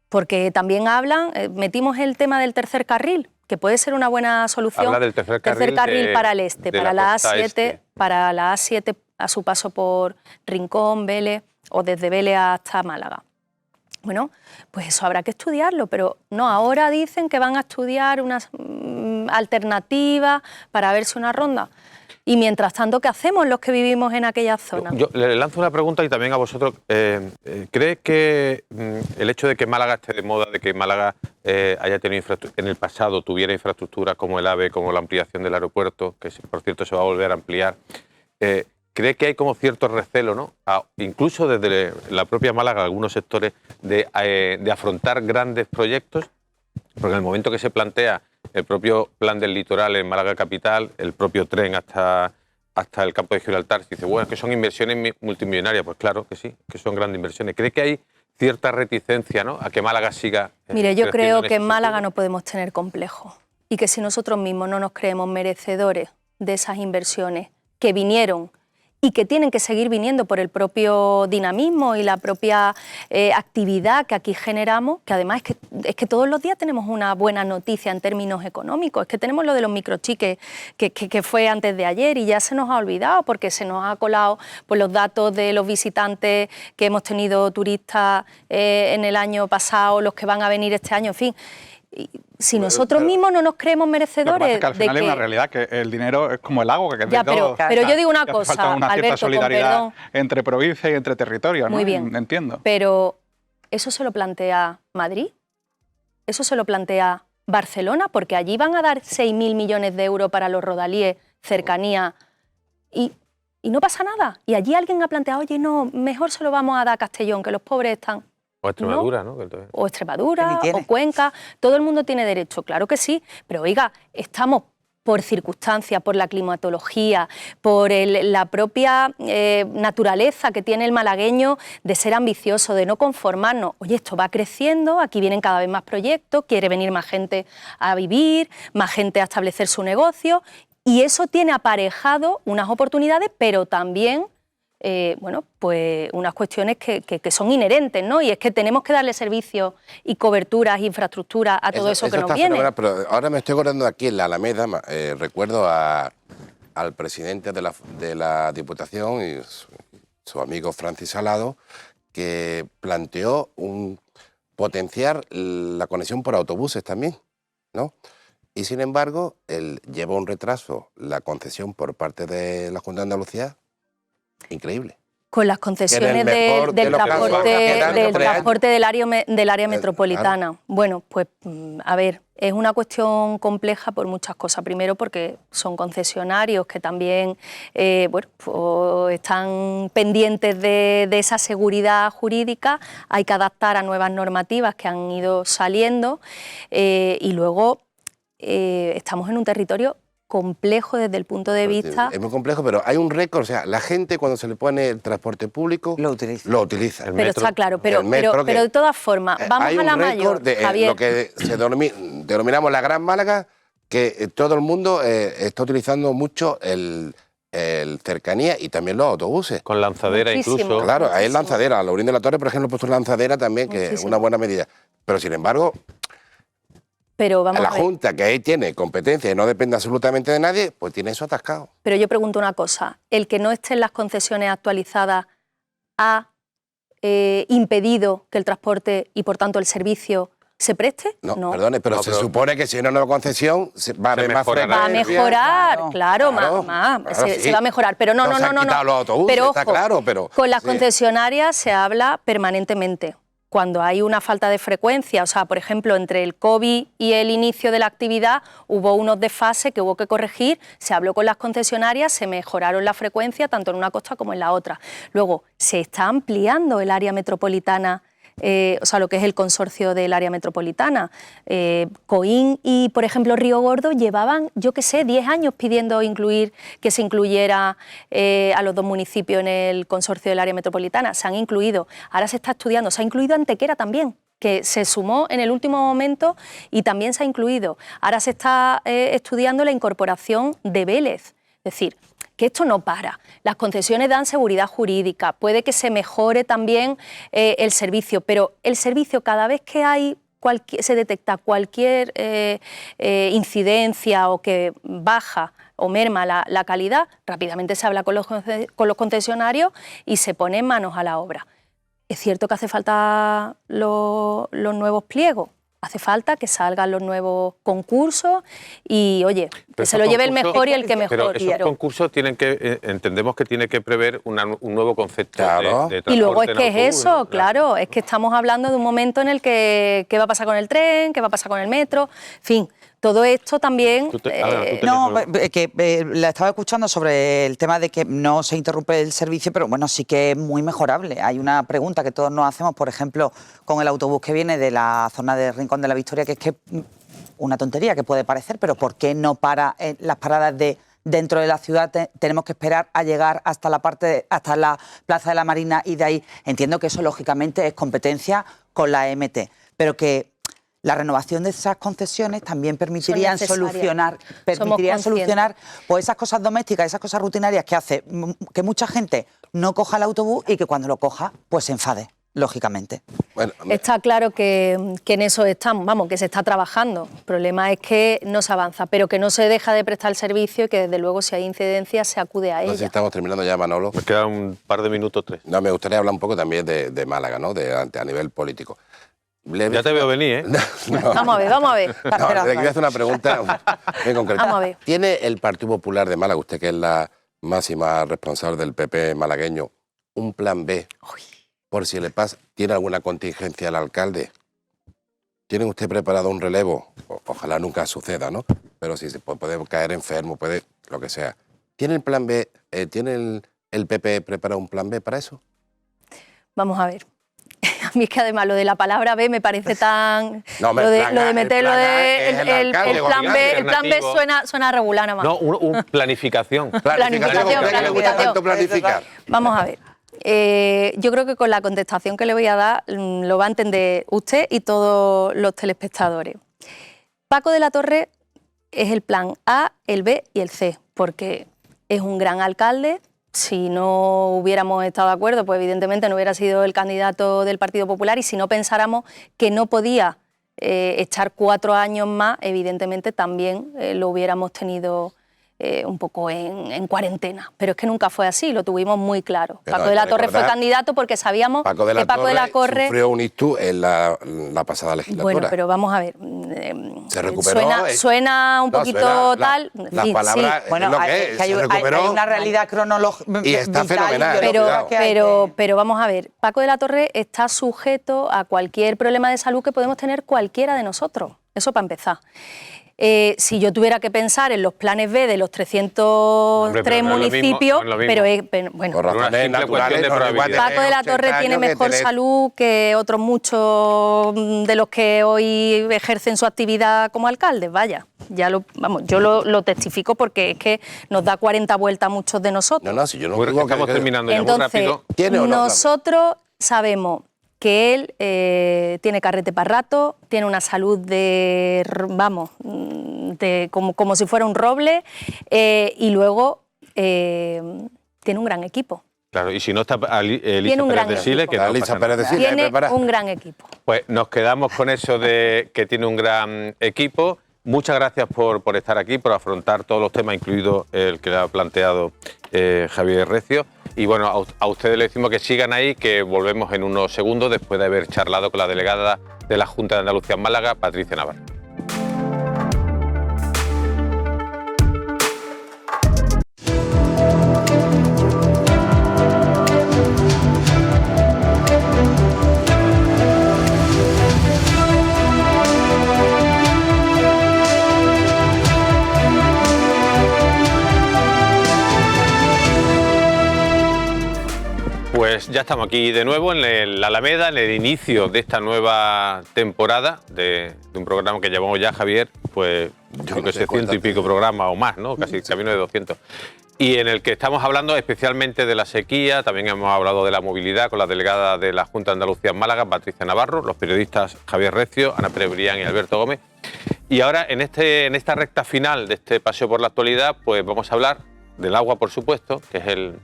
Porque también hablan, metimos el tema del tercer carril, que puede ser una buena solución.
Habla del tercer carril
para el este, para la A7,
este.
para la A7 a su paso por Rincón, Vélez o desde Vélez hasta Málaga. Bueno, pues eso habrá que estudiarlo, pero no, ahora dicen que van a estudiar unas alternativas para verse una ronda. Y mientras tanto, ¿qué hacemos los que vivimos en aquella zona?
Yo le lanzo una pregunta y también a vosotros. ¿Cree que el hecho de que Málaga esté de moda, de que Málaga haya tenido en el pasado tuviera infraestructuras como el AVE, como la ampliación del aeropuerto, que por cierto se va a volver a ampliar, cree que hay como cierto recelo, ¿no? Incluso desde la propia Málaga, algunos sectores, de afrontar grandes proyectos? Porque en el momento que se plantea el propio plan del litoral en Málaga capital, el propio tren hasta el campo de Gibraltar, se dice, bueno, es que son inversiones multimillonarias. Pues claro que sí, que son grandes inversiones. ¿Cree que hay cierta reticencia, ¿no?, a que Málaga siga?
Mire, yo creo que en Málaga no podemos tener complejos y que si nosotros mismos no nos creemos merecedores de esas inversiones que vinieron y que tienen que seguir viniendo por el propio dinamismo y la propia actividad que aquí generamos, que además es que todos los días tenemos una buena noticia en términos económicos, es que tenemos lo de los microchiques que fue antes de ayer y ya se nos ha olvidado porque se nos ha colado pues, los datos de los visitantes que hemos tenido turistas en el año pasado, los que van a venir este año, en fin. Si nosotros mismos no nos creemos merecedores
que al final
de
hay una realidad, que el dinero es como el agua, que
ya, pero yo digo una cosa,
falta una cierta
Alberto,
solidaridad entre provincias y entre territorios, ¿no?
Muy bien.
Entiendo.
Pero ¿eso se lo plantea Madrid? ¿Eso se lo plantea Barcelona? Porque allí van a dar 6.000 millones de euros para los rodalíes, cercanía, y no pasa nada. Y allí alguien ha planteado, oye, no, mejor se lo vamos a dar a Castellón, que los pobres están...
O Extremadura, ¿no?
O Extremadura, o Cuenca, todo el mundo tiene derecho, claro que sí, pero oiga, estamos por circunstancias, por la climatología, por la propia naturaleza que tiene el malagueño de ser ambicioso, de no conformarnos. Oye, esto va creciendo, aquí vienen cada vez más proyectos, quiere venir más gente a vivir, más gente a establecer su negocio, y eso tiene aparejado unas oportunidades, pero también... bueno, pues unas cuestiones que son inherentes, ¿no? Y es que tenemos que darle servicios y coberturas, infraestructuras a todo eso que nos viene.
Pero ahora me estoy acordando aquí en la Alameda, recuerdo al presidente de la Diputación y su amigo Francis Salado, que planteó potenciar la conexión por autobuses también, ¿no? Y sin embargo, él lleva un retraso la concesión por parte de la Junta de Andalucía increíble.
Con las concesiones del transporte del área metropolitana. Claro. Bueno, pues a ver, es una cuestión compleja por muchas cosas. Primero porque son concesionarios que también bueno, pues están pendientes de esa seguridad jurídica, hay que adaptar a nuevas normativas que han ido saliendo y luego estamos en un territorio complejo desde el punto de vista...
Es muy complejo, pero hay un récord, o sea, la gente cuando se le pone el transporte público... Lo utiliza.
Pero está claro, pero de todas formas, vamos a la mayor, Javier.
Lo que denominamos la Gran Málaga, que todo el mundo está utilizando mucho el cercanía y también los autobuses.
Con lanzadera incluso.
Claro, hay lanzadera. A Laurín de la Torre, por ejemplo, puso lanzadera también, que es una buena medida. Pero sin embargo...
Pero vamos
a ver. Junta, que ahí tiene competencia y no depende absolutamente de nadie, pues tiene eso atascado.
Pero yo pregunto una cosa, ¿el que no esté en las concesiones actualizadas ha impedido que el transporte y por tanto el servicio se preste?
No. Perdone, pero se supone que si no hay concesión va a
mejorar, claro, se va a mejorar, pero no.
Los autobuses,
pero ojo,
está claro, pero
con las concesionarias se habla permanentemente. cuando hay una falta de frecuencia, o sea, por ejemplo, entre el COVID y el inicio de la actividad hubo unos desfases que hubo que corregir, se habló con las concesionarias, se mejoraron la frecuencia tanto en una costa como en la otra. Luego, se está ampliando el área metropolitana, o sea, lo que es el consorcio del área metropolitana. Coín y, por ejemplo, Río Gordo llevaban, yo qué sé, 10 años pidiendo que se incluyera a los dos municipios en el consorcio del área metropolitana. Se han incluido, ahora se está estudiando, se ha incluido Antequera también, que se sumó en el último momento y también se ha incluido. Ahora se está estudiando la incorporación de Vélez, es decir, que esto no para. Las concesiones dan seguridad jurídica, puede que se mejore también el servicio, pero el servicio cada vez que se detecta cualquier incidencia o que baja o merma la calidad, rápidamente se habla con los concesionarios y se pone manos a la obra. ¿Es cierto que hace falta los nuevos pliegos? Hace falta que salgan los nuevos concursos y, oye, que se lo lleve el mejor y el que mejor.
Pero esos concursos entendemos que tiene que prever un nuevo concepto de transporte.
Y luego es que es eso, claro, es que estamos hablando de un momento en el que qué va a pasar con el tren, qué va a pasar con el metro, en fin. Todo esto también...
la estaba escuchando sobre el tema de que no se interrumpe el servicio, pero bueno, sí que es muy mejorable. Hay una pregunta que todos nos hacemos, por ejemplo, con el autobús que viene de la zona de Rincón de la Victoria, que es que una tontería que puede parecer, pero ¿por qué no para las paradas dentro de la ciudad? Tenemos que esperar a llegar hasta la Plaza de la Marina y de ahí. Entiendo que eso, lógicamente, es competencia con la MT, pero que la renovación de esas concesiones también permitirían solucionar pues esas cosas domésticas, esas cosas rutinarias que hace que mucha gente no coja el autobús y que cuando lo coja, pues se enfade, lógicamente.
Bueno, está claro que en eso estamos, que se está trabajando. El problema es que no se avanza, pero que no se deja de prestar el servicio y que desde luego si hay incidencias se acude a ella.
No sé si estamos terminando ya, Manolo.
Me quedan un par de minutos, 3.
No, me gustaría hablar un poco también de Málaga, ¿no? A nivel político.
Ya te veo venir, ¿eh?
No.
Vamos a ver.
No, le quería hacer una pregunta muy concreta.
Vamos a ver.
¿Tiene el Partido Popular de Málaga, usted que es la máxima responsable del PP malagueño, un plan B por si le pasa? ¿Tiene alguna contingencia al alcalde? ¿Tiene usted preparado un relevo? Ojalá nunca suceda, ¿no? Pero si se puede caer enfermo, puede lo que sea. ¿Tiene el plan B? ¿Tiene el PP preparado un plan B para eso?
Vamos a ver. A mí es que además lo de la palabra B me parece tan...
No,
lo de meterlo el plan B suena regular nada más.
No, planificación.
Planificar.
Vamos a ver. Yo creo que con la contestación que le voy a dar lo va a entender usted y todos los telespectadores. Paco de la Torre es el plan A, el B y el C, porque es un gran alcalde. Si no hubiéramos estado de acuerdo, pues evidentemente no hubiera sido el candidato del Partido Popular, y si no pensáramos que no podía echar 4 años más, evidentemente también lo hubiéramos tenido un poco en cuarentena. Pero es que nunca fue así, lo tuvimos muy claro.
Pero
Paco de la Torre fue candidato porque sabíamos que Paco de la Torre
sufrió un ictus en la pasada legislatura.
Bueno, pero vamos a ver.
Se recuperó.
Suena un poquito tal.
Las palabras,
sí. Bueno,
es lo que es.
Hay una realidad cronológica.
Y está fenomenal.
Pero vamos a ver, Paco de la Torre está sujeto a cualquier problema de salud que podemos tener cualquiera de nosotros. Eso para empezar. Si yo tuviera que pensar en los planes B de los 303 municipios, bueno,
Paco de
la Torre tiene mejor salud que otros muchos de los que hoy ejercen su actividad como alcaldes, vaya. Yo lo testifico porque es que nos da 40 vueltas a muchos de nosotros.
No, si yo no digo que
estamos terminando ya
muy
rápido.
Nosotros sabemos que él tiene carrete para rato, tiene una salud como si fuera un roble, y luego tiene un gran equipo.
Claro, y si no está Elisa Pérez de Siles, que
tiene un gran equipo.
Pues nos quedamos con eso de que tiene un gran equipo. Muchas gracias por estar aquí, por afrontar todos los temas, incluido el que le ha planteado Javier Recio. Y bueno, a ustedes les decimos que sigan ahí, que volvemos en unos segundos después de haber charlado con la delegada de la Junta de Andalucía en Málaga, Patricia Navarro. Pues ya estamos aquí de nuevo en la Alameda, en el inicio de esta nueva temporada de un programa que llevamos ya, Javier, pues yo creo que 600 y pico programas o más, ¿no? Casi camino de 200. Y en el que estamos hablando especialmente de la sequía, también hemos hablado de la movilidad con la delegada de la Junta de Andalucía en Málaga, Patricia Navarro, los periodistas Javier Recio, Ana Pérez Brián y Alberto Gómez. Y ahora en esta recta final de este paseo por la actualidad, pues vamos a hablar del agua, por supuesto, que es el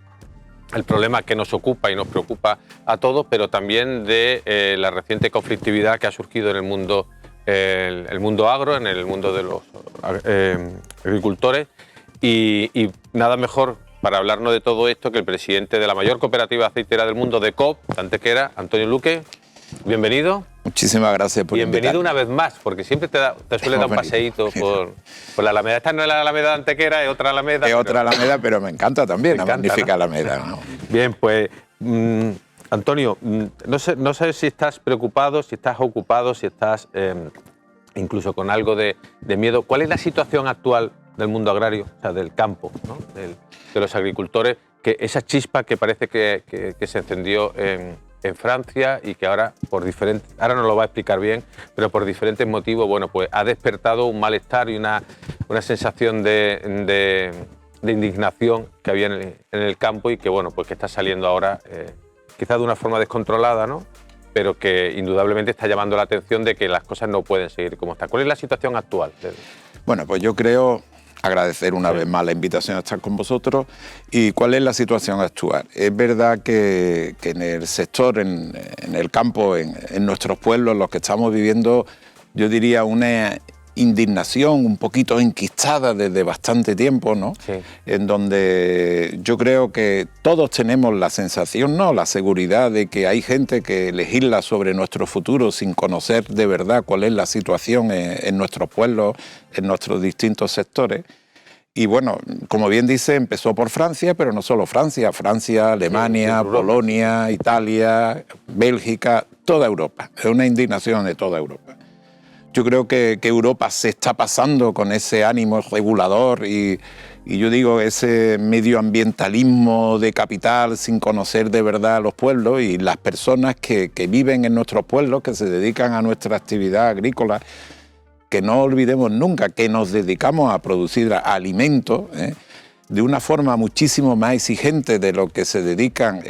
problema que nos ocupa y nos preocupa a todos, pero también de la reciente conflictividad que ha surgido en el mundo agro, en el mundo de los agricultores. Y nada mejor para hablarnos de todo esto que el presidente de la mayor cooperativa aceitera del mundo, de COP, de Antequera, Antonio Luque. Bienvenido.
Muchísimas gracias por invitarme.
Bienvenido una vez más, porque siempre te suele dar un paseíto por la Alameda. Esta no es la Alameda de Antequera, es otra Alameda.
Es otra Alameda, pero me encanta también, la magnífica Alameda, ¿no?
Bien, pues Antonio, no sé si estás preocupado, si estás ocupado, si estás incluso con algo de miedo. ¿Cuál es la situación actual del mundo agrario, o sea, del campo, ¿no? de los agricultores? Que esa chispa que parece que se encendió en Francia y que ahora ahora nos lo va a explicar bien, pero por diferentes motivos, bueno, pues ha despertado un malestar y una sensación de indignación que había en el campo y que, bueno, pues que está saliendo ahora quizás de una forma descontrolada, ¿no? Pero que indudablemente está llamando la atención de que las cosas no pueden seguir como está. ¿Cuál es la situación actual?
Bueno, pues yo creo agradecer una vez más la invitación a estar con vosotros. ¿Y cuál es la situación actual? Es verdad que en el sector, en el campo, en nuestros pueblos, los que estamos viviendo, yo diría una indignación un poquito enquistada desde bastante tiempo, ¿no? Sí. En donde yo creo que todos tenemos la sensación, no, la seguridad de que hay gente que legisla sobre nuestro futuro sin conocer de verdad cuál es la situación en nuestros pueblos, en nuestros distintos sectores. Y bueno, como bien dice, empezó por Francia, pero no solo Francia, Alemania, Polonia, Italia, Bélgica, toda Europa. Es una indignación de toda Europa. Yo creo que Europa se está pasando con ese ánimo regulador y yo digo ese medioambientalismo de capital sin conocer de verdad a los pueblos y las personas que viven en nuestros pueblos, que se dedican a nuestra actividad agrícola, que no olvidemos nunca que nos dedicamos a producir alimentos de una forma muchísimo más exigente de lo que se dedican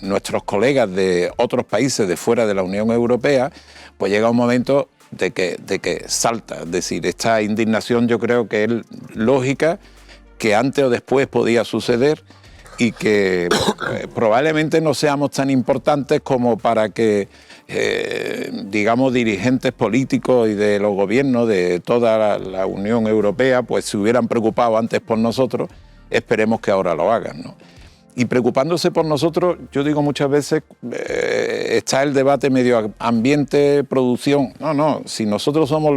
nuestros colegas de otros países de fuera de la Unión Europea, pues llega un momento de que salta. Es decir, esta indignación yo creo que es lógica, que antes o después podía suceder y que probablemente no seamos tan importantes como para que, digamos, dirigentes políticos y de los gobiernos de toda la Unión Europea pues se hubieran preocupado antes por nosotros. Esperemos que ahora lo hagan, ¿no? Y preocupándose por nosotros, yo digo muchas veces, está el debate medio ambiente, producción. No, si nosotros somos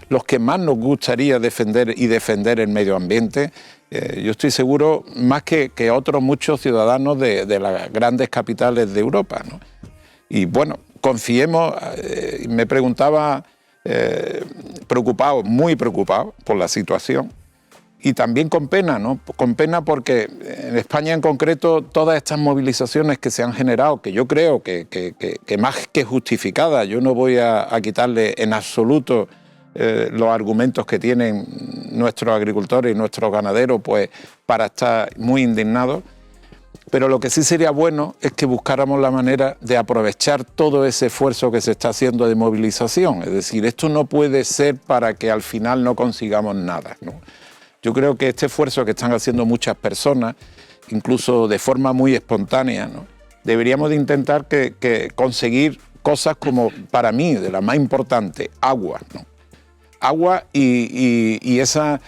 los que más nos gustaría defender el medio ambiente, yo estoy seguro, más que otros muchos ciudadanos de las grandes capitales de Europa, ¿no? Y bueno, confiemos, me preguntaba, muy preocupado por la situación. Y también con pena, ¿no? Con pena porque en España en concreto todas estas movilizaciones que se han generado, que yo creo que más que justificadas, yo no voy a quitarle en absoluto los argumentos que tienen nuestros agricultores y nuestros ganaderos pues para estar muy indignados, pero lo que sí sería bueno es que buscáramos la manera de aprovechar todo ese esfuerzo que se está haciendo de movilización. Es decir, esto no puede ser para que al final no consigamos nada, ¿no? Yo creo que este esfuerzo que están haciendo muchas personas, incluso de forma muy espontánea, ¿no? Deberíamos de intentar que conseguir cosas como, para mí, de la más importante, agua, ¿no? Agua y esas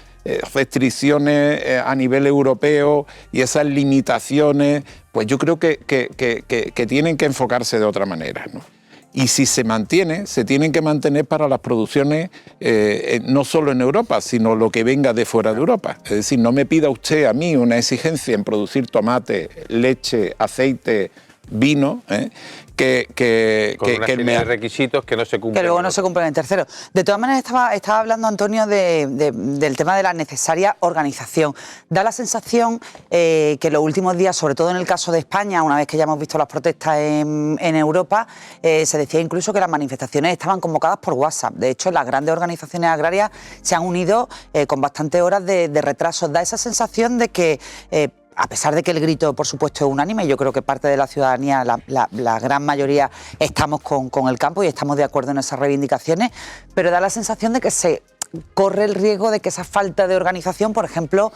restricciones a nivel europeo y esas limitaciones, pues yo creo que tienen que enfocarse de otra manera, ¿no? Y si se tienen que mantener para las producciones no solo en Europa, sino lo que venga de fuera de Europa. Es decir, no me pida usted a mí una exigencia en producir tomate, leche, aceite vino,
con una serie de requisitos que no se cumplen.
Que luego no se cumplen en tercero. De todas maneras, estaba hablando, Antonio, del tema de la necesaria organización. Da la sensación que en los últimos días, sobre todo en el caso de España, una vez que ya hemos visto las protestas en Europa, se decía incluso que las manifestaciones estaban convocadas por WhatsApp. De hecho, las grandes organizaciones agrarias se han unido con bastantes horas de retraso. Da esa sensación de que a pesar de que el grito, por supuesto, es unánime, yo creo que parte de la ciudadanía, la gran mayoría, estamos con el campo y estamos de acuerdo en esas reivindicaciones, pero da la sensación de que se corre el riesgo de que esa falta de organización, por ejemplo,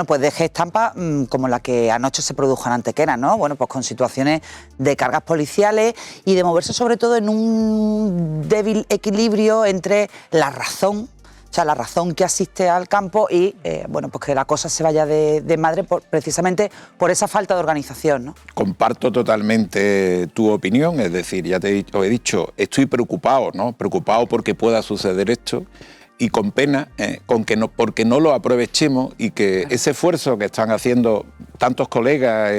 pues deje estampas como la que anoche se produjo en Antequera, ¿no? Bueno, pues con situaciones de cargas policiales y de moverse sobre todo en un débil equilibrio entre la razón, o sea, la razón que asiste al campo y, pues que la cosa se vaya de madre precisamente por esa falta de organización, ¿no?
Comparto totalmente tu opinión, es decir, ya te he dicho, estoy preocupado, ¿no? Preocupado porque pueda suceder esto y con pena, porque no lo aprovechemos y que ese esfuerzo que están haciendo tantos colegas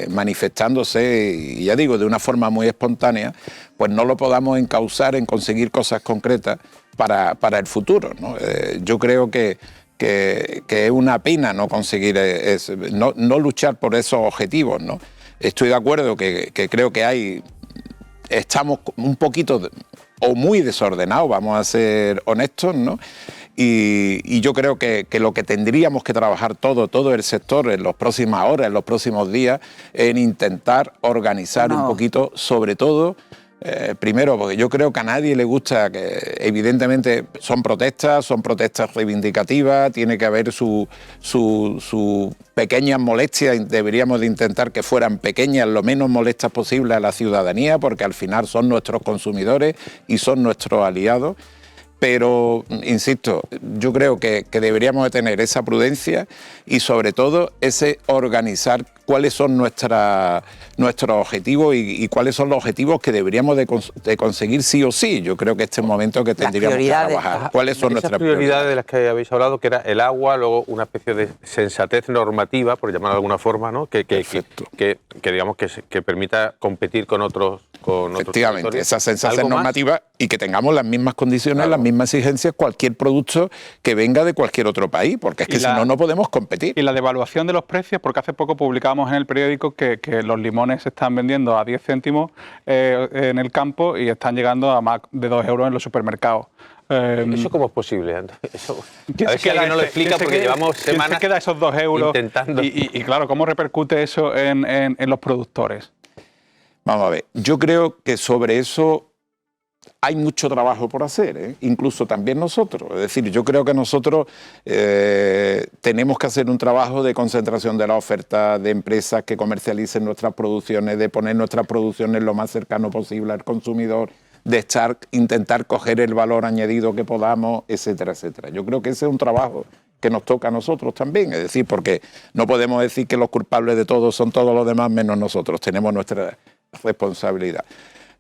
manifestándose, y ya digo, de una forma muy espontánea, pues no lo podamos encauzar en conseguir cosas concretas para el futuro, ¿no? Yo creo que es una pena no conseguir, no luchar por esos objetivos, ¿no? Estoy de acuerdo que creo que estamos un poquito o muy desordenados, vamos a ser honestos, ¿no? Y yo creo que lo que tendríamos que trabajar todo el sector en las próximas horas, en los próximos días, en intentar organizar un poquito, sobre todo. Primero, porque yo creo que a nadie le gusta, que evidentemente son protestas reivindicativas, tiene que haber sus pequeñas molestias, deberíamos de intentar que fueran pequeñas, lo menos molestas posible a la ciudadanía, porque al final son nuestros consumidores y son nuestros aliados. Pero, insisto, yo creo que deberíamos de tener esa prudencia y sobre todo ese organizar cuáles son nuestros objetivos y cuáles son los objetivos que deberíamos de conseguir sí o sí. Yo creo que este es el momento que tendríamos que trabajar. ¿Cuáles son nuestras prioridades?
De las que habéis hablado, que era el agua, luego una especie de sensatez normativa, por llamarlo de alguna forma, ¿no? que digamos que permita competir con otros.
Efectivamente, esa sensatez normativa y que tengamos las mismas condiciones, claro, las mismas exigencias, cualquier producto que venga de cualquier otro país, porque es que si no podemos competir.
Y la devaluación de los precios, porque hace poco publicábamos en el periódico que los limones se están vendiendo a 10 céntimos en el campo y están llegando a más de 2 euros en los supermercados.
¿Eso cómo es posible? A ver si alguien nos lo explica, porque llevamos semanas
queda esos 2 euros
intentando.
Y claro, ¿cómo repercute eso en los productores?
Vamos a ver, yo creo que sobre eso hay mucho trabajo por hacer, incluso también nosotros. Es decir, yo creo que nosotros tenemos que hacer un trabajo de concentración de la oferta, de empresas que comercialicen nuestras producciones, de poner nuestras producciones lo más cercano posible al consumidor, de intentar coger el valor añadido que podamos, etcétera, etcétera. Yo creo que ese es un trabajo que nos toca a nosotros también, es decir, porque no podemos decir que los culpables de todo son todos los demás menos nosotros, tenemos nuestra responsabilidad.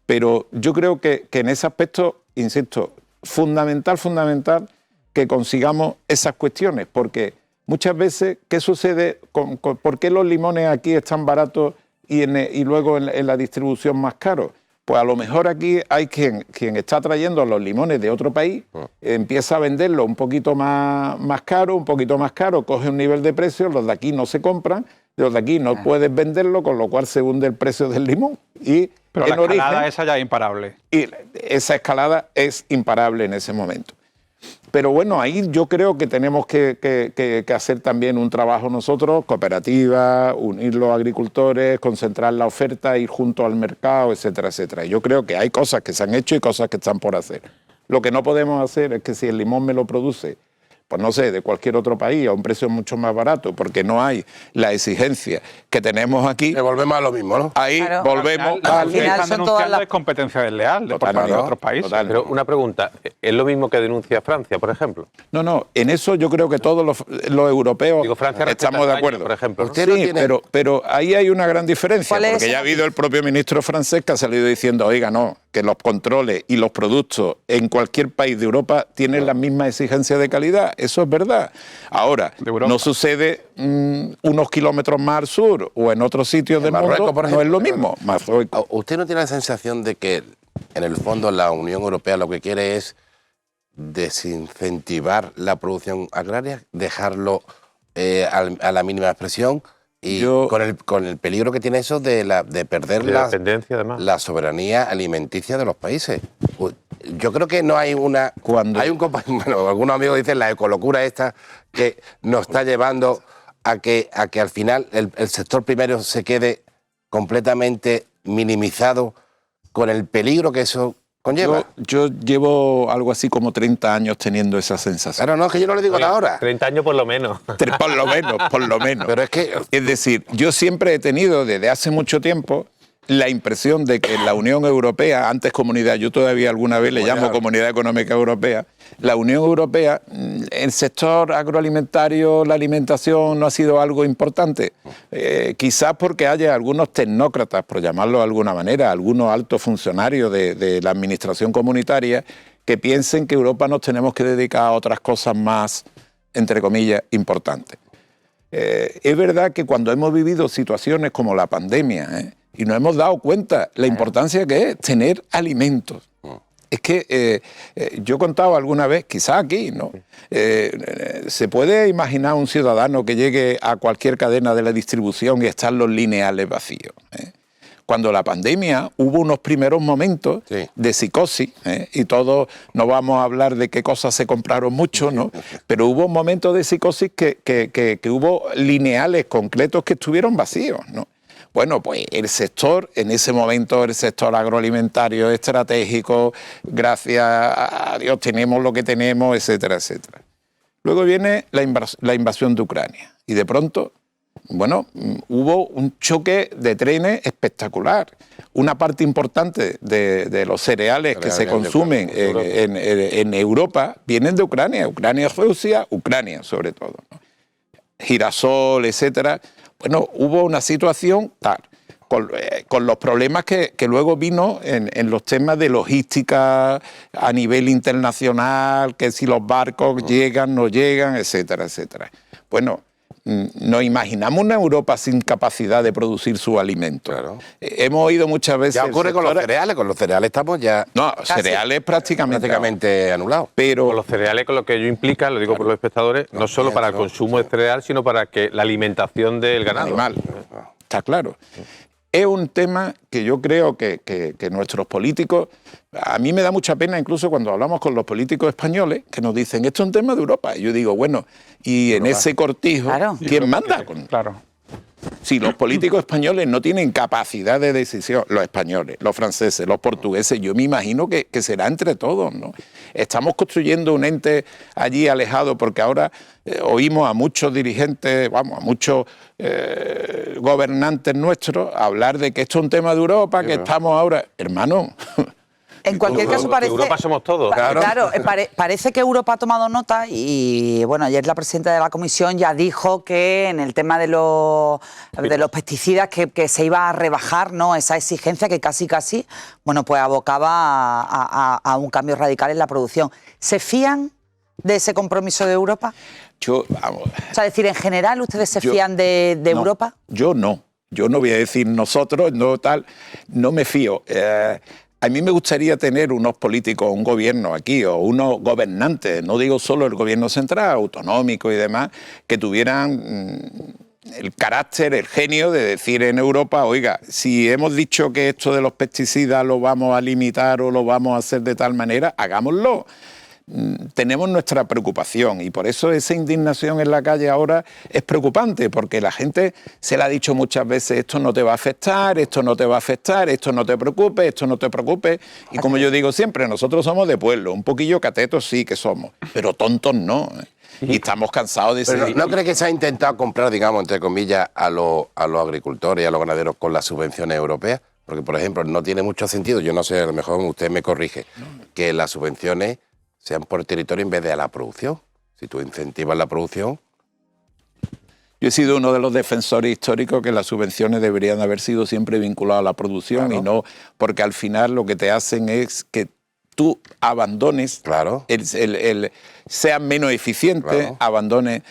Pero yo creo que en ese aspecto, insisto, fundamental que consigamos esas cuestiones, porque muchas veces, ¿qué sucede? ¿Por qué los limones aquí están baratos y luego en la distribución más caros? Pues a lo mejor aquí hay quien está trayendo los limones de otro país, empieza a venderlo un poquito más caro, coge un nivel de precio, los de aquí no se compran, los de aquí no puedes venderlo, con lo cual se hunde el precio del limón.
Pero la escalada esa ya es imparable.
Y esa escalada es imparable en ese momento. Pero bueno, ahí yo creo que tenemos que hacer también un trabajo nosotros, cooperativas, unir los agricultores, concentrar la oferta, ir junto al mercado, etcétera, etcétera. Yo creo que hay cosas que se han hecho y cosas que están por hacer. Lo que no podemos hacer es que si el limón me lo produce, pues no sé, de cualquier otro país a un precio mucho más barato, porque no hay la exigencia que tenemos aquí.
Volvemos a lo mismo, ¿no?
Ahí claro, volvemos
al final están denunciando es competencia desleal por parte de otros países.
Total.
Pero una pregunta, ¿es lo mismo que denuncia Francia, por ejemplo?
No, en eso yo creo que todos los europeos estamos de acuerdo.
Por ejemplo, ¿no?
Sí, pero ahí hay una gran diferencia, porque ya ha habido el propio ministro francés que ha salido diciendo, oiga, no, que los controles y los productos en cualquier país de Europa tienen las mismas exigencias de calidad. eso es verdad. Ahora, no sucede unos kilómetros más al sur o en otros sitios del mundo, por ejemplo, no es lo mismo. Marruecos.
¿Usted no tiene la sensación de que en el fondo la Unión Europea lo que quiere es desincentivar la producción agraria, dejarlo a la mínima expresión? Y con el peligro que tiene eso de perder la
dependencia, además,
la soberanía alimenticia de los países. Yo creo que no hay una... Hay un bueno, algunos amigos dicen la ecolocura esta que nos está llevando a que al final el sector primario se quede completamente minimizado con el peligro que eso conlleva.
Yo llevo algo así como 30 años teniendo esa sensación.
Claro, no, es que yo no le digo ahora.
30 años por lo menos.
Por lo menos.
Pero es que...
Es decir, yo siempre he tenido desde hace mucho tiempo la impresión de que la Unión Europea, antes comunidad, yo todavía alguna vez le llamo Comunidad Económica Europea, la Unión Europea, el sector agroalimentario, la alimentación no ha sido algo importante. Quizás porque haya algunos tecnócratas, por llamarlo de alguna manera, algunos altos funcionarios de la administración comunitaria que piensen que Europa nos tenemos que dedicar a otras cosas más, entre comillas, importantes. Es verdad que cuando hemos vivido situaciones como la pandemia, y nos hemos dado cuenta la importancia que es tener alimentos. Es que yo he contado alguna vez, quizás aquí, ¿no? Se puede imaginar un ciudadano que llegue a cualquier cadena de la distribución y están los lineales vacíos. Cuando la pandemia hubo unos primeros momentos de psicosis, y todos no vamos a hablar de qué cosas se compraron mucho, ¿no? Pero hubo momentos de psicosis que hubo lineales concretos que estuvieron vacíos, ¿no? Bueno, pues el sector, en ese momento el sector agroalimentario estratégico, gracias a Dios tenemos lo que tenemos, etcétera, etcétera. Luego viene la invasión de Ucrania y de pronto, bueno, hubo un choque de trenes espectacular. Una parte importante de los cereales que se consumen en Europa vienen de Ucrania. Ucrania es Rusia, Ucrania sobre todo, ¿no? Girasol, etcétera. Bueno, hubo una situación con los problemas que luego vino en los temas de logística a nivel internacional, que si los barcos llegan, no llegan, etcétera, etcétera. Bueno, nos imaginamos una Europa sin capacidad de producir sus alimentos. Claro. Hemos oído muchas veces...
Ya ocurre con los cereales estamos ya...
No, cereales prácticamente
anulados.
Pero
con los cereales, con lo que ello implica, lo digo por los espectadores, no solo para el consumo de cereal, sino para que la alimentación del ganado.
Animal, está claro. Es un tema que yo creo que nuestros políticos... A mí me da mucha pena incluso cuando hablamos con los políticos españoles que nos dicen, esto es un tema de Europa. Y yo digo, bueno, y en ese cortijo, ¿quién manda?
Claro.
Si los políticos españoles no tienen capacidad de decisión, los españoles, los franceses, los portugueses, yo me imagino que será entre todos, ¿no? Estamos construyendo un ente allí alejado porque ahora oímos a muchos dirigentes, a muchos gobernantes nuestros hablar de que esto es un tema de Europa, que estamos ahora... Hermano...
En cualquier caso parece...
Europa somos todos.
Claro, parece que Europa ha tomado nota y, bueno, ayer la presidenta de la Comisión ya dijo que en el tema de los pesticidas que se iba a rebajar, ¿no?, esa exigencia que casi, bueno, pues abocaba a un cambio radical en la producción. ¿Se fían de ese compromiso de Europa?
Vamos...
O sea, decir, en general, ¿ustedes se fían de Europa?
Yo no voy a decir nosotros, no me fío. A mí me gustaría tener unos políticos, un gobierno aquí o unos gobernantes, no digo solo el gobierno central, autonómico y demás, que tuvieran el carácter, el genio de decir en Europa, oiga, si hemos dicho que esto de los pesticidas lo vamos a limitar o lo vamos a hacer de tal manera, hagámoslo. Tenemos nuestra preocupación y por eso esa indignación en la calle ahora es preocupante, porque la gente se le ha dicho muchas veces, esto no te va a afectar, esto no te va a afectar, esto no te preocupes, esto no te preocupes. Y como yo digo siempre, nosotros somos de pueblo, un poquillo catetos sí que somos, pero tontos no. Y estamos cansados de ser...
¿No cree que se ha intentado comprar, digamos, entre comillas, a los agricultores y a los ganaderos con las subvenciones europeas? Porque, por ejemplo, no tiene mucho sentido, yo no sé, a lo mejor usted me corrige, que las subvenciones sean por territorio en vez de a la producción. Si tú incentivas la producción...
Yo he sido uno de los defensores históricos que las subvenciones deberían haber sido siempre vinculadas a la producción, claro, y no porque al final lo que te hacen es que tú abandones,
claro,
seas menos eficiente,
claro,
abandones.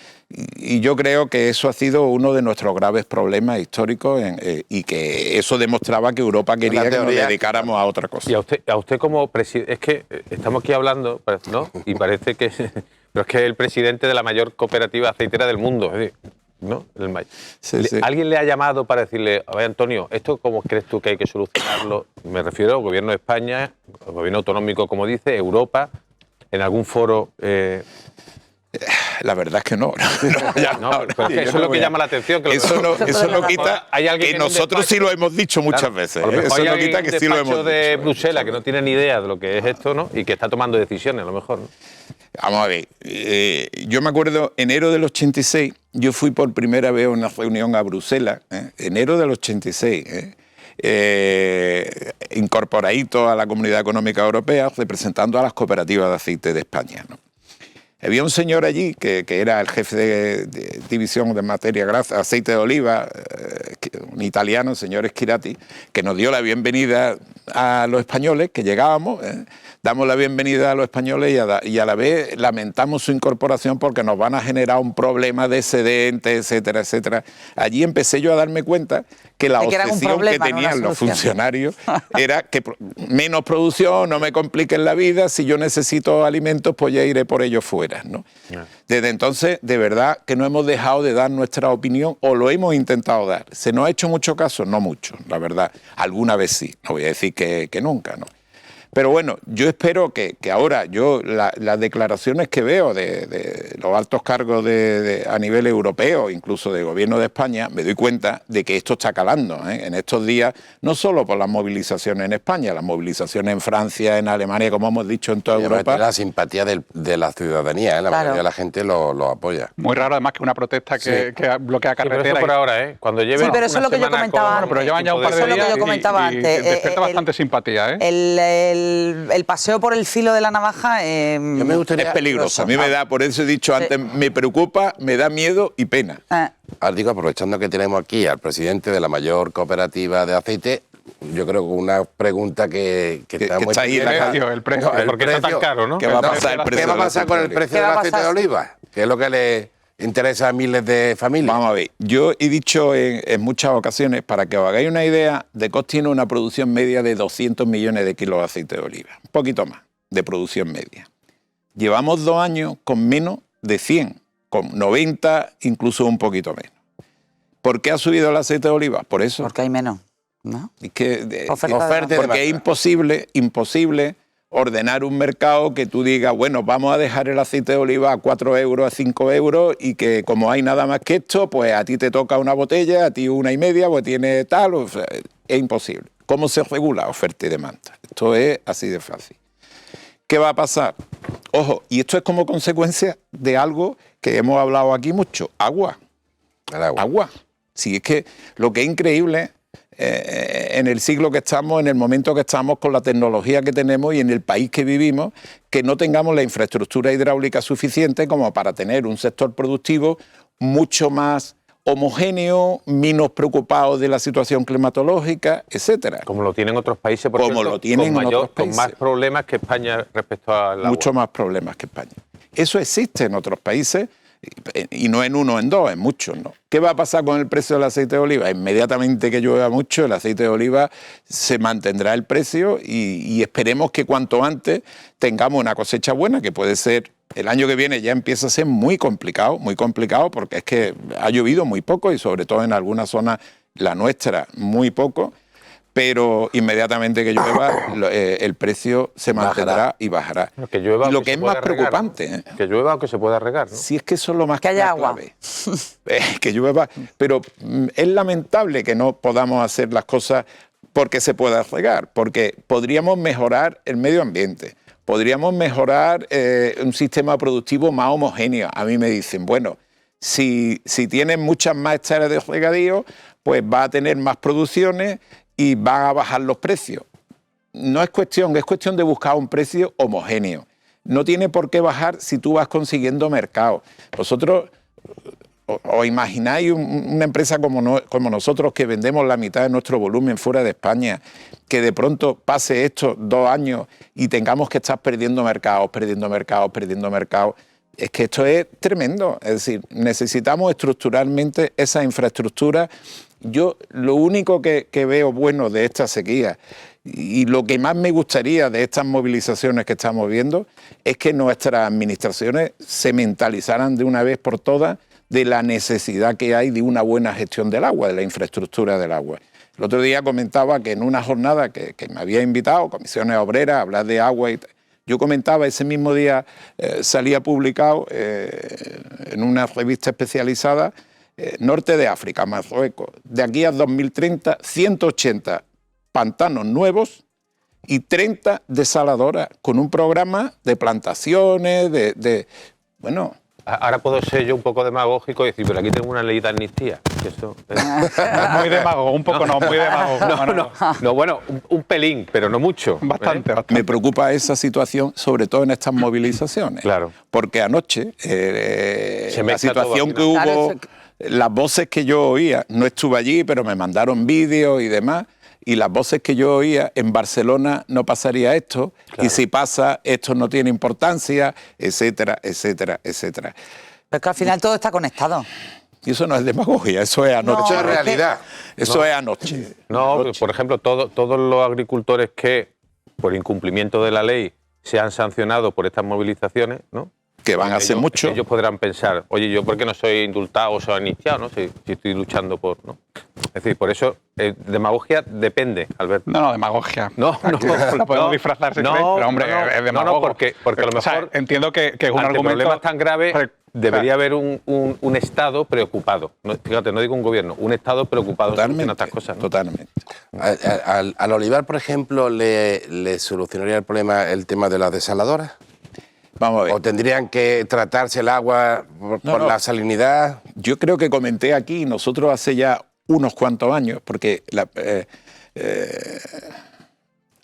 Y yo creo que eso ha sido uno de nuestros graves problemas históricos y que eso demostraba que Europa quería que nos dedicáramos a otra cosa.
Y a usted como presidente, es que estamos aquí hablando, ¿no? Y parece que, pero es que es el presidente de la mayor cooperativa aceitera del mundo, es decir, ¿no?
Sí.
¿Alguien le ha llamado para decirle, a ver, Antonio, ¿esto cómo crees tú que hay que solucionarlo? Me refiero al gobierno de España, al gobierno autonómico, como dice, Europa, en algún foro...
La verdad es que no.
Pero es que eso es lo que llama la atención. Que
eso no quita que nosotros sí lo hemos dicho muchas veces. Eso no quita que sí lo hemos dicho.
De Bruselas que no tiene ni idea de lo que es esto, ¿no? Y que está tomando decisiones, a lo mejor, ¿no?
Vamos a ver. Yo me acuerdo, enero del 86, yo fui por primera vez a una reunión a Bruselas, enero del 86, incorporadito a la Comunidad Económica Europea, representando a las cooperativas de aceite de España, ¿no? Había un señor allí que era el jefe de división de materia grasa, aceite de oliva, un italiano, el señor Schirati, que nos dio la bienvenida a los españoles, que llegábamos, damos la bienvenida a los españoles y a la vez lamentamos su incorporación porque nos van a generar un problema de excedentes, etcétera, etcétera. Allí empecé yo a darme cuenta que la obsesión que tenían los funcionarios era que menos producción, no me compliquen la vida, si yo necesito alimentos, pues ya iré por ellos fuera, ¿no? Desde entonces, de verdad que no hemos dejado de dar nuestra opinión o lo hemos intentado dar. ¿Se nos ha hecho mucho caso? No mucho, la verdad. Alguna vez sí, no voy a decir que nunca, ¿no? Pero bueno, yo espero que ahora las declaraciones que veo de los altos cargos a nivel europeo, incluso del gobierno de España, me doy cuenta de que esto está calando, en estos días, no solo por las movilizaciones en España, las movilizaciones en Francia, en Alemania, como hemos dicho, en toda Europa.
La simpatía de la ciudadanía, la mayoría de la gente lo apoya.
Muy raro además que una protesta que bloquea carreteras.
Pero eso por ahora, cuando lleven
pero eso es lo que yo comentaba antes.
Pero llevan ya un par de días y despierta bastante simpatía,
El paseo por el filo de la navaja
me gustaría,
es peligroso. A mí me da, por eso he dicho antes, me preocupa, me da miedo y pena.
Ahora digo, aprovechando que tenemos aquí al presidente de la mayor cooperativa de aceite, yo creo que una pregunta que está muy...
Está ahí el precio.
¿Por qué está tan caro, no?
¿Qué va a pasar
con el precio del aceite de oliva? ¿Qué es lo que le interesa a miles de familias?
Vamos a ver, yo he dicho en muchas ocasiones, para que os hagáis una idea, Decos tiene una producción media de 200 millones de kilos de aceite de oliva, un poquito más de producción media. Llevamos 2 años con menos de 100, con 90, incluso un poquito menos. ¿Por qué ha subido el aceite de oliva? Por eso.
Porque hay menos, ¿no?
Es que,
oferta
porque es imposible ordenar un mercado que tú digas, bueno, vamos a dejar el aceite de oliva a 4 euros, a 5 euros y que como hay nada más que esto, pues a ti te toca una botella, a ti 1,5, pues tiene tal, o sea, es imposible. ¿Cómo se regula? Oferta y demanda. Esto es así de fácil. ¿Qué va a pasar? Ojo, y esto es como consecuencia de algo que hemos hablado aquí mucho, agua.
El agua.
Agua. Sí, es que lo que es increíble en el siglo que estamos, en el momento que estamos, con la tecnología que tenemos y en el país que vivimos, que no tengamos la infraestructura hidráulica suficiente como para tener un sector productivo mucho más homogéneo, menos preocupado de la situación climatológica, etcétera.
Como lo tienen otros países, por
como
cierto,
lo tienen en otros países.
Con más problemas que España respecto al agua.
Mucho más problemas que España. Eso existe en otros países, y no en uno, en dos, en muchos, ¿no? ¿Qué va a pasar con el precio del aceite de oliva? Inmediatamente que llueva mucho, el aceite de oliva se mantendrá el precio y esperemos que cuanto antes tengamos una cosecha buena, que puede ser el año que viene. Ya empieza a ser muy complicado porque es que ha llovido muy poco y sobre todo en algunas zonas, la nuestra, muy poco. Pero inmediatamente que llueva, el precio se mantendrá y bajará.
Que llueva,
y lo que es más preocupante...
Que llueva o que se pueda regar, ¿no?
Si es que eso es lo más
que haya agua.
Que llueva. Pero es lamentable que no podamos hacer las cosas porque se pueda regar, porque podríamos mejorar el medio ambiente, podríamos mejorar un sistema productivo más homogéneo. A mí me dicen, bueno, si tienes muchas más hectáreas de regadío, pues va a tener más producciones y van a bajar los precios. No es cuestión de buscar un precio homogéneo. No tiene por qué bajar si tú vas consiguiendo mercado. Nosotros ¿os imagináis una empresa como nosotros que vendemos la mitad de nuestro volumen fuera de España, que de pronto pase esto 2 años y tengamos que estar perdiendo mercados? Es que esto es tremendo. Es decir, necesitamos estructuralmente esa infraestructura. Yo lo único que veo bueno de esta sequía y lo que más me gustaría de estas movilizaciones que estamos viendo es que nuestras administraciones se mentalizaran de una vez por todas de la necesidad que hay de una buena gestión del agua, de la infraestructura del agua. El otro día comentaba que en una jornada que me había invitado, Comisiones Obreras, a hablar de agua y yo comentaba, ese mismo día salía publicado en una revista especializada, Norte de África, Marruecos, de aquí a 2030, 180 pantanos nuevos y 30 desaladoras, con un programa de plantaciones, bueno...
Ahora puedo ser yo un poco demagógico y decir, pero aquí tengo una ley de amnistía. Eso
muy demagogo, un poco no, muy demagogo.
No, bueno, un pelín, pero no mucho.
Bastante.
Me preocupa esa situación, sobre todo en estas movilizaciones.
Claro.
Porque anoche, la situación que hubo, las voces que yo oía, no estuve allí, pero me mandaron vídeos y demás, y las voces que yo oía, en Barcelona no pasaría esto, claro. Y si pasa, esto no tiene importancia, etcétera, etcétera, etcétera.
Pero es que al final todo está conectado.
Y eso no es demagogia, eso es anoche.
No, eso es realidad.
Eso es anoche.
No,
anoche.
Por ejemplo, todos los agricultores que, por incumplimiento de la ley, se han sancionado por estas movilizaciones, ¿no?
Que van a ser mucho.
Ellos podrán pensar, oye, ¿yo por qué no soy indultado o soy amnistiado, no? Si estoy luchando por... ¿no? Es decir, por eso, demagogia depende, Alberto.
No, demagogia.
No,
la podemos disfrazar, pero hombre, es demagogo.
Porque a lo mejor...
O sea, entiendo que es un argumento...
problemas tan graves, debería haber un Estado preocupado. No, fíjate, no digo un gobierno, un Estado preocupado en estas cosas, ¿no?
Totalmente.
Al olivar, por ejemplo, ¿le solucionaría el problema el tema de las desaladoras?
Vamos a ver.
¿O tendrían que tratarse el agua por la salinidad?
Yo creo que comenté aquí, nosotros hace ya unos cuantos años, porque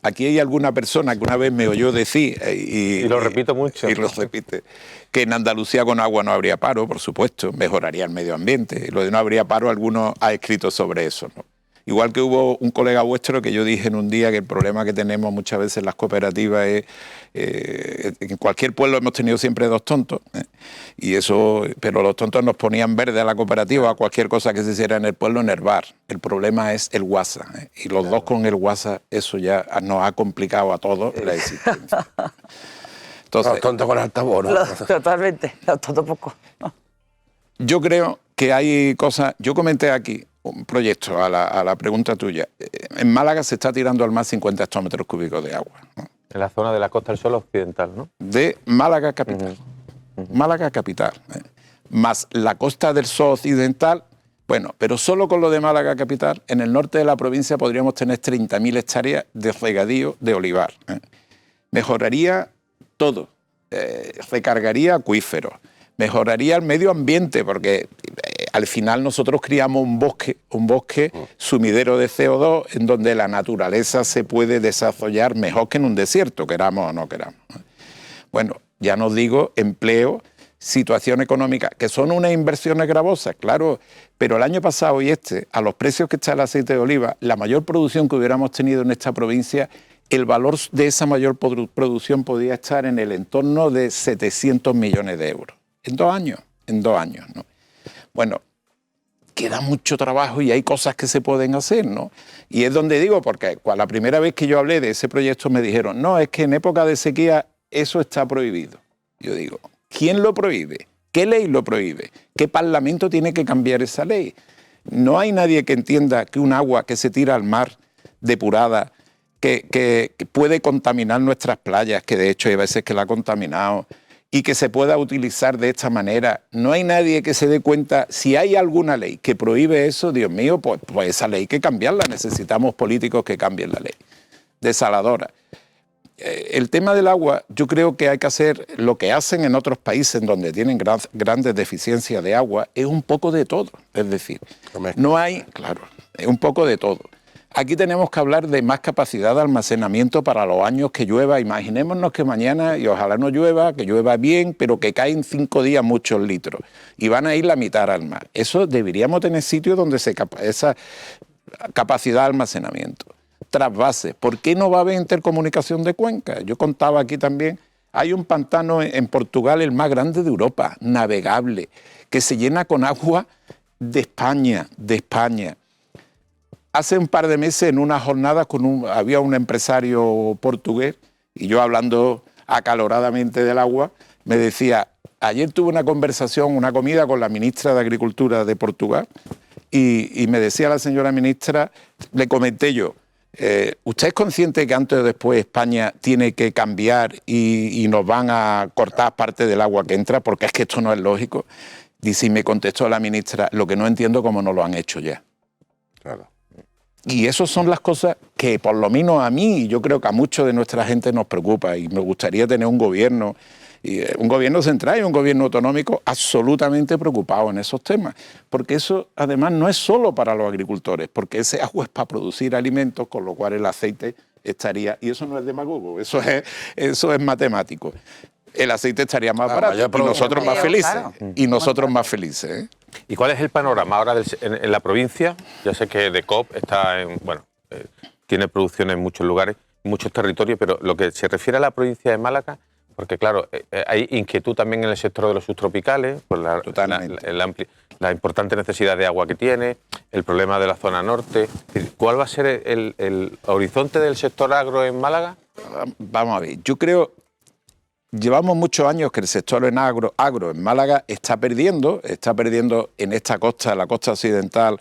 aquí hay alguna persona que una vez me oyó decir,
y lo repito mucho,
y lo repite, que en Andalucía con agua no habría paro, por supuesto, mejoraría el medio ambiente. Y lo de no habría paro, alguno ha escrito sobre eso, ¿no? Igual que hubo un colega vuestro que yo dije en un día que el problema que tenemos muchas veces en las cooperativas es, en cualquier pueblo hemos tenido siempre 2 tontos, y eso, pero los tontos nos ponían verde a la cooperativa, a cualquier cosa que se hiciera en el pueblo, en el bar. El problema es el WhatsApp, y los 2 con el WhatsApp, eso ya nos ha complicado a todos la existencia.
Entonces, los tontos con altavoz, ¿no?
Totalmente, los tontos poco.
Yo creo que hay cosas, yo comenté aquí, un proyecto a la pregunta tuya. En Málaga se está tirando al mar 50 hectómetros cúbicos de agua, ¿no?
En la zona de la Costa del Sol occidental, ¿no?
De Málaga capital. Málaga capital. Más la Costa del Sol occidental, bueno, pero solo con lo de Málaga capital, en el norte de la provincia podríamos tener 30.000 hectáreas de regadío de olivar. Mejoraría todo. Recargaría acuíferos. Mejoraría el medio ambiente, porque al final nosotros criamos un bosque sumidero de CO2 en donde la naturaleza se puede desarrollar mejor que en un desierto, queramos o no queramos. Bueno, ya no digo empleo, situación económica, que son unas inversiones gravosas, claro, pero el año pasado y a los precios que está el aceite de oliva, la mayor producción que hubiéramos tenido en esta provincia, el valor de esa mayor producción podía estar en el entorno de 700 millones de euros. En 2 años, ¿no? Bueno, queda mucho trabajo y hay cosas que se pueden hacer, ¿no? Y es donde digo, porque la primera vez que yo hablé de ese proyecto me dijeron, no, es que en época de sequía eso está prohibido. Yo digo, ¿quién lo prohíbe? ¿Qué ley lo prohíbe? ¿Qué parlamento tiene que cambiar esa ley? No hay nadie que entienda que un agua que se tira al mar depurada, que puede contaminar nuestras playas, que de hecho hay veces que la ha contaminado, y que se pueda utilizar de esta manera. No hay nadie que se dé cuenta, si hay alguna ley que prohíbe eso, Dios mío, pues esa ley hay que cambiarla, necesitamos políticos que cambien la ley. Desaladora. El tema del agua, yo creo que hay que hacer lo que hacen en otros países donde tienen grandes deficiencias de agua, es un poco de todo. Es decir, no hay, claro, es un poco de todo. aquí tenemos que hablar de más capacidad de almacenamiento para los años que llueva. Imaginémonos que mañana, y ojalá no llueva, que llueva bien, pero que caen 5 días muchos litros y van a ir la mitad al mar. Eso deberíamos tener sitios donde esa capacidad de almacenamiento. Trasvases. ¿Por qué no va a haber intercomunicación de cuencas? Yo contaba aquí también, hay un pantano en Portugal, el más grande de Europa, navegable, que se llena con agua de España. Hace un par de meses en una jornada había un empresario portugués y yo hablando acaloradamente del agua, me decía, ayer tuve una conversación, una comida con la ministra de Agricultura de Portugal y me decía la señora ministra, le comenté yo, ¿usted es consciente que antes o después España tiene que cambiar y nos van a cortar parte del agua que entra? Porque es que esto no es lógico. Dice, y me contestó la ministra, lo que no entiendo cómo no lo han hecho ya.
Claro.
Y esas son las cosas que por lo menos a mí y yo creo que a mucha de nuestra gente nos preocupa y me gustaría tener un gobierno central y un gobierno autonómico absolutamente preocupado en esos temas, porque eso además no es solo para los agricultores, porque ese agua es para producir alimentos, con lo cual el aceite estaría, y eso no es demagogo, eso es matemático. El aceite estaría más barato y nosotros más felices. Claro. Y nosotros más felices.
¿Y cuál es el panorama ahora en la provincia? Ya sé que DECOP está tiene producción en muchos lugares, en muchos territorios, pero lo que se refiere a la provincia de Málaga, porque claro, hay inquietud también en el sector de los subtropicales, por la importante necesidad de agua que tiene, el problema de la zona norte. ¿Cuál va a ser el horizonte del sector agro en Málaga?
Vamos a ver, yo creo... Llevamos muchos años que el sector agro en Málaga está perdiendo en esta costa, la costa occidental,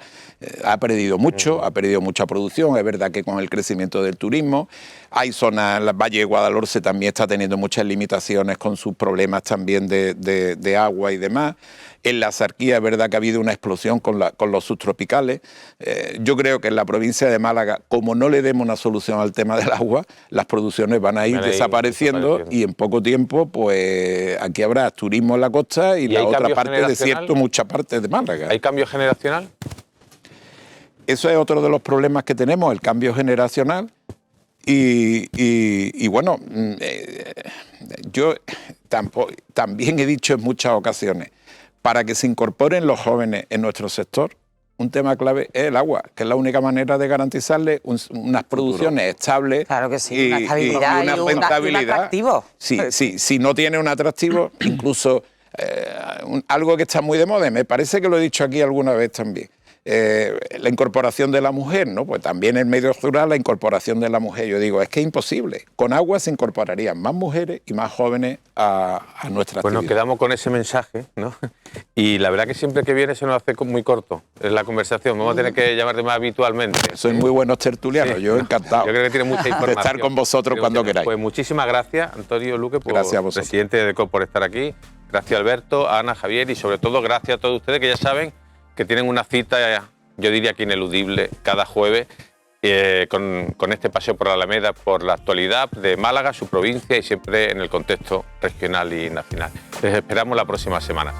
ha perdido mucho, ha perdido mucha producción. Es verdad que con el crecimiento del turismo, hay zonas, el Valle de Guadalhorce también está teniendo muchas limitaciones con sus problemas también de agua y demás. En la Axarquía es verdad que ha habido una explosión con los subtropicales. Yo creo que en la provincia de Málaga, como no le demos una solución al tema del agua, las producciones van a ir desapareciendo y en poco tiempo, pues aquí habrá turismo en la costa y la otra parte desierto, mucha parte de Málaga.
¿Hay cambio generacional?
Eso es otro de los problemas que tenemos, el cambio generacional. Y bueno, yo también he dicho en muchas ocasiones, para que se incorporen los jóvenes en nuestro sector, un tema clave es el agua, que es la única manera de garantizarle unas producciones estables.
Claro que sí, una estabilidad y un atractivo.
Sí, si no tiene un atractivo, incluso algo que está muy de moda, me parece que lo he dicho aquí alguna vez también, la incorporación de la mujer, ¿no? Pues también en el medio rural la incorporación de la mujer. Yo digo, es que es imposible. Con agua se incorporarían más mujeres y más jóvenes a nuestra actividad.
Pues nos quedamos con ese mensaje, ¿no? Y la verdad que siempre que viene se nos hace muy corto la conversación. Vamos a tener que llamarte más habitualmente.
Sois muy buenos tertulianos, sí. Yo encantado.
Yo creo que tiene mucha información.
De estar con vosotros cuando queráis.
Pues muchísimas gracias, Antonio Luque, presidente de DECOP, por estar aquí. Gracias, Alberto, Ana, Javier y sobre todo gracias a todos ustedes que ya saben que tienen una cita, yo diría que ineludible, cada jueves con este paseo por la Alameda, por la actualidad de Málaga, su provincia y siempre en el contexto regional y nacional. Les esperamos la próxima semana.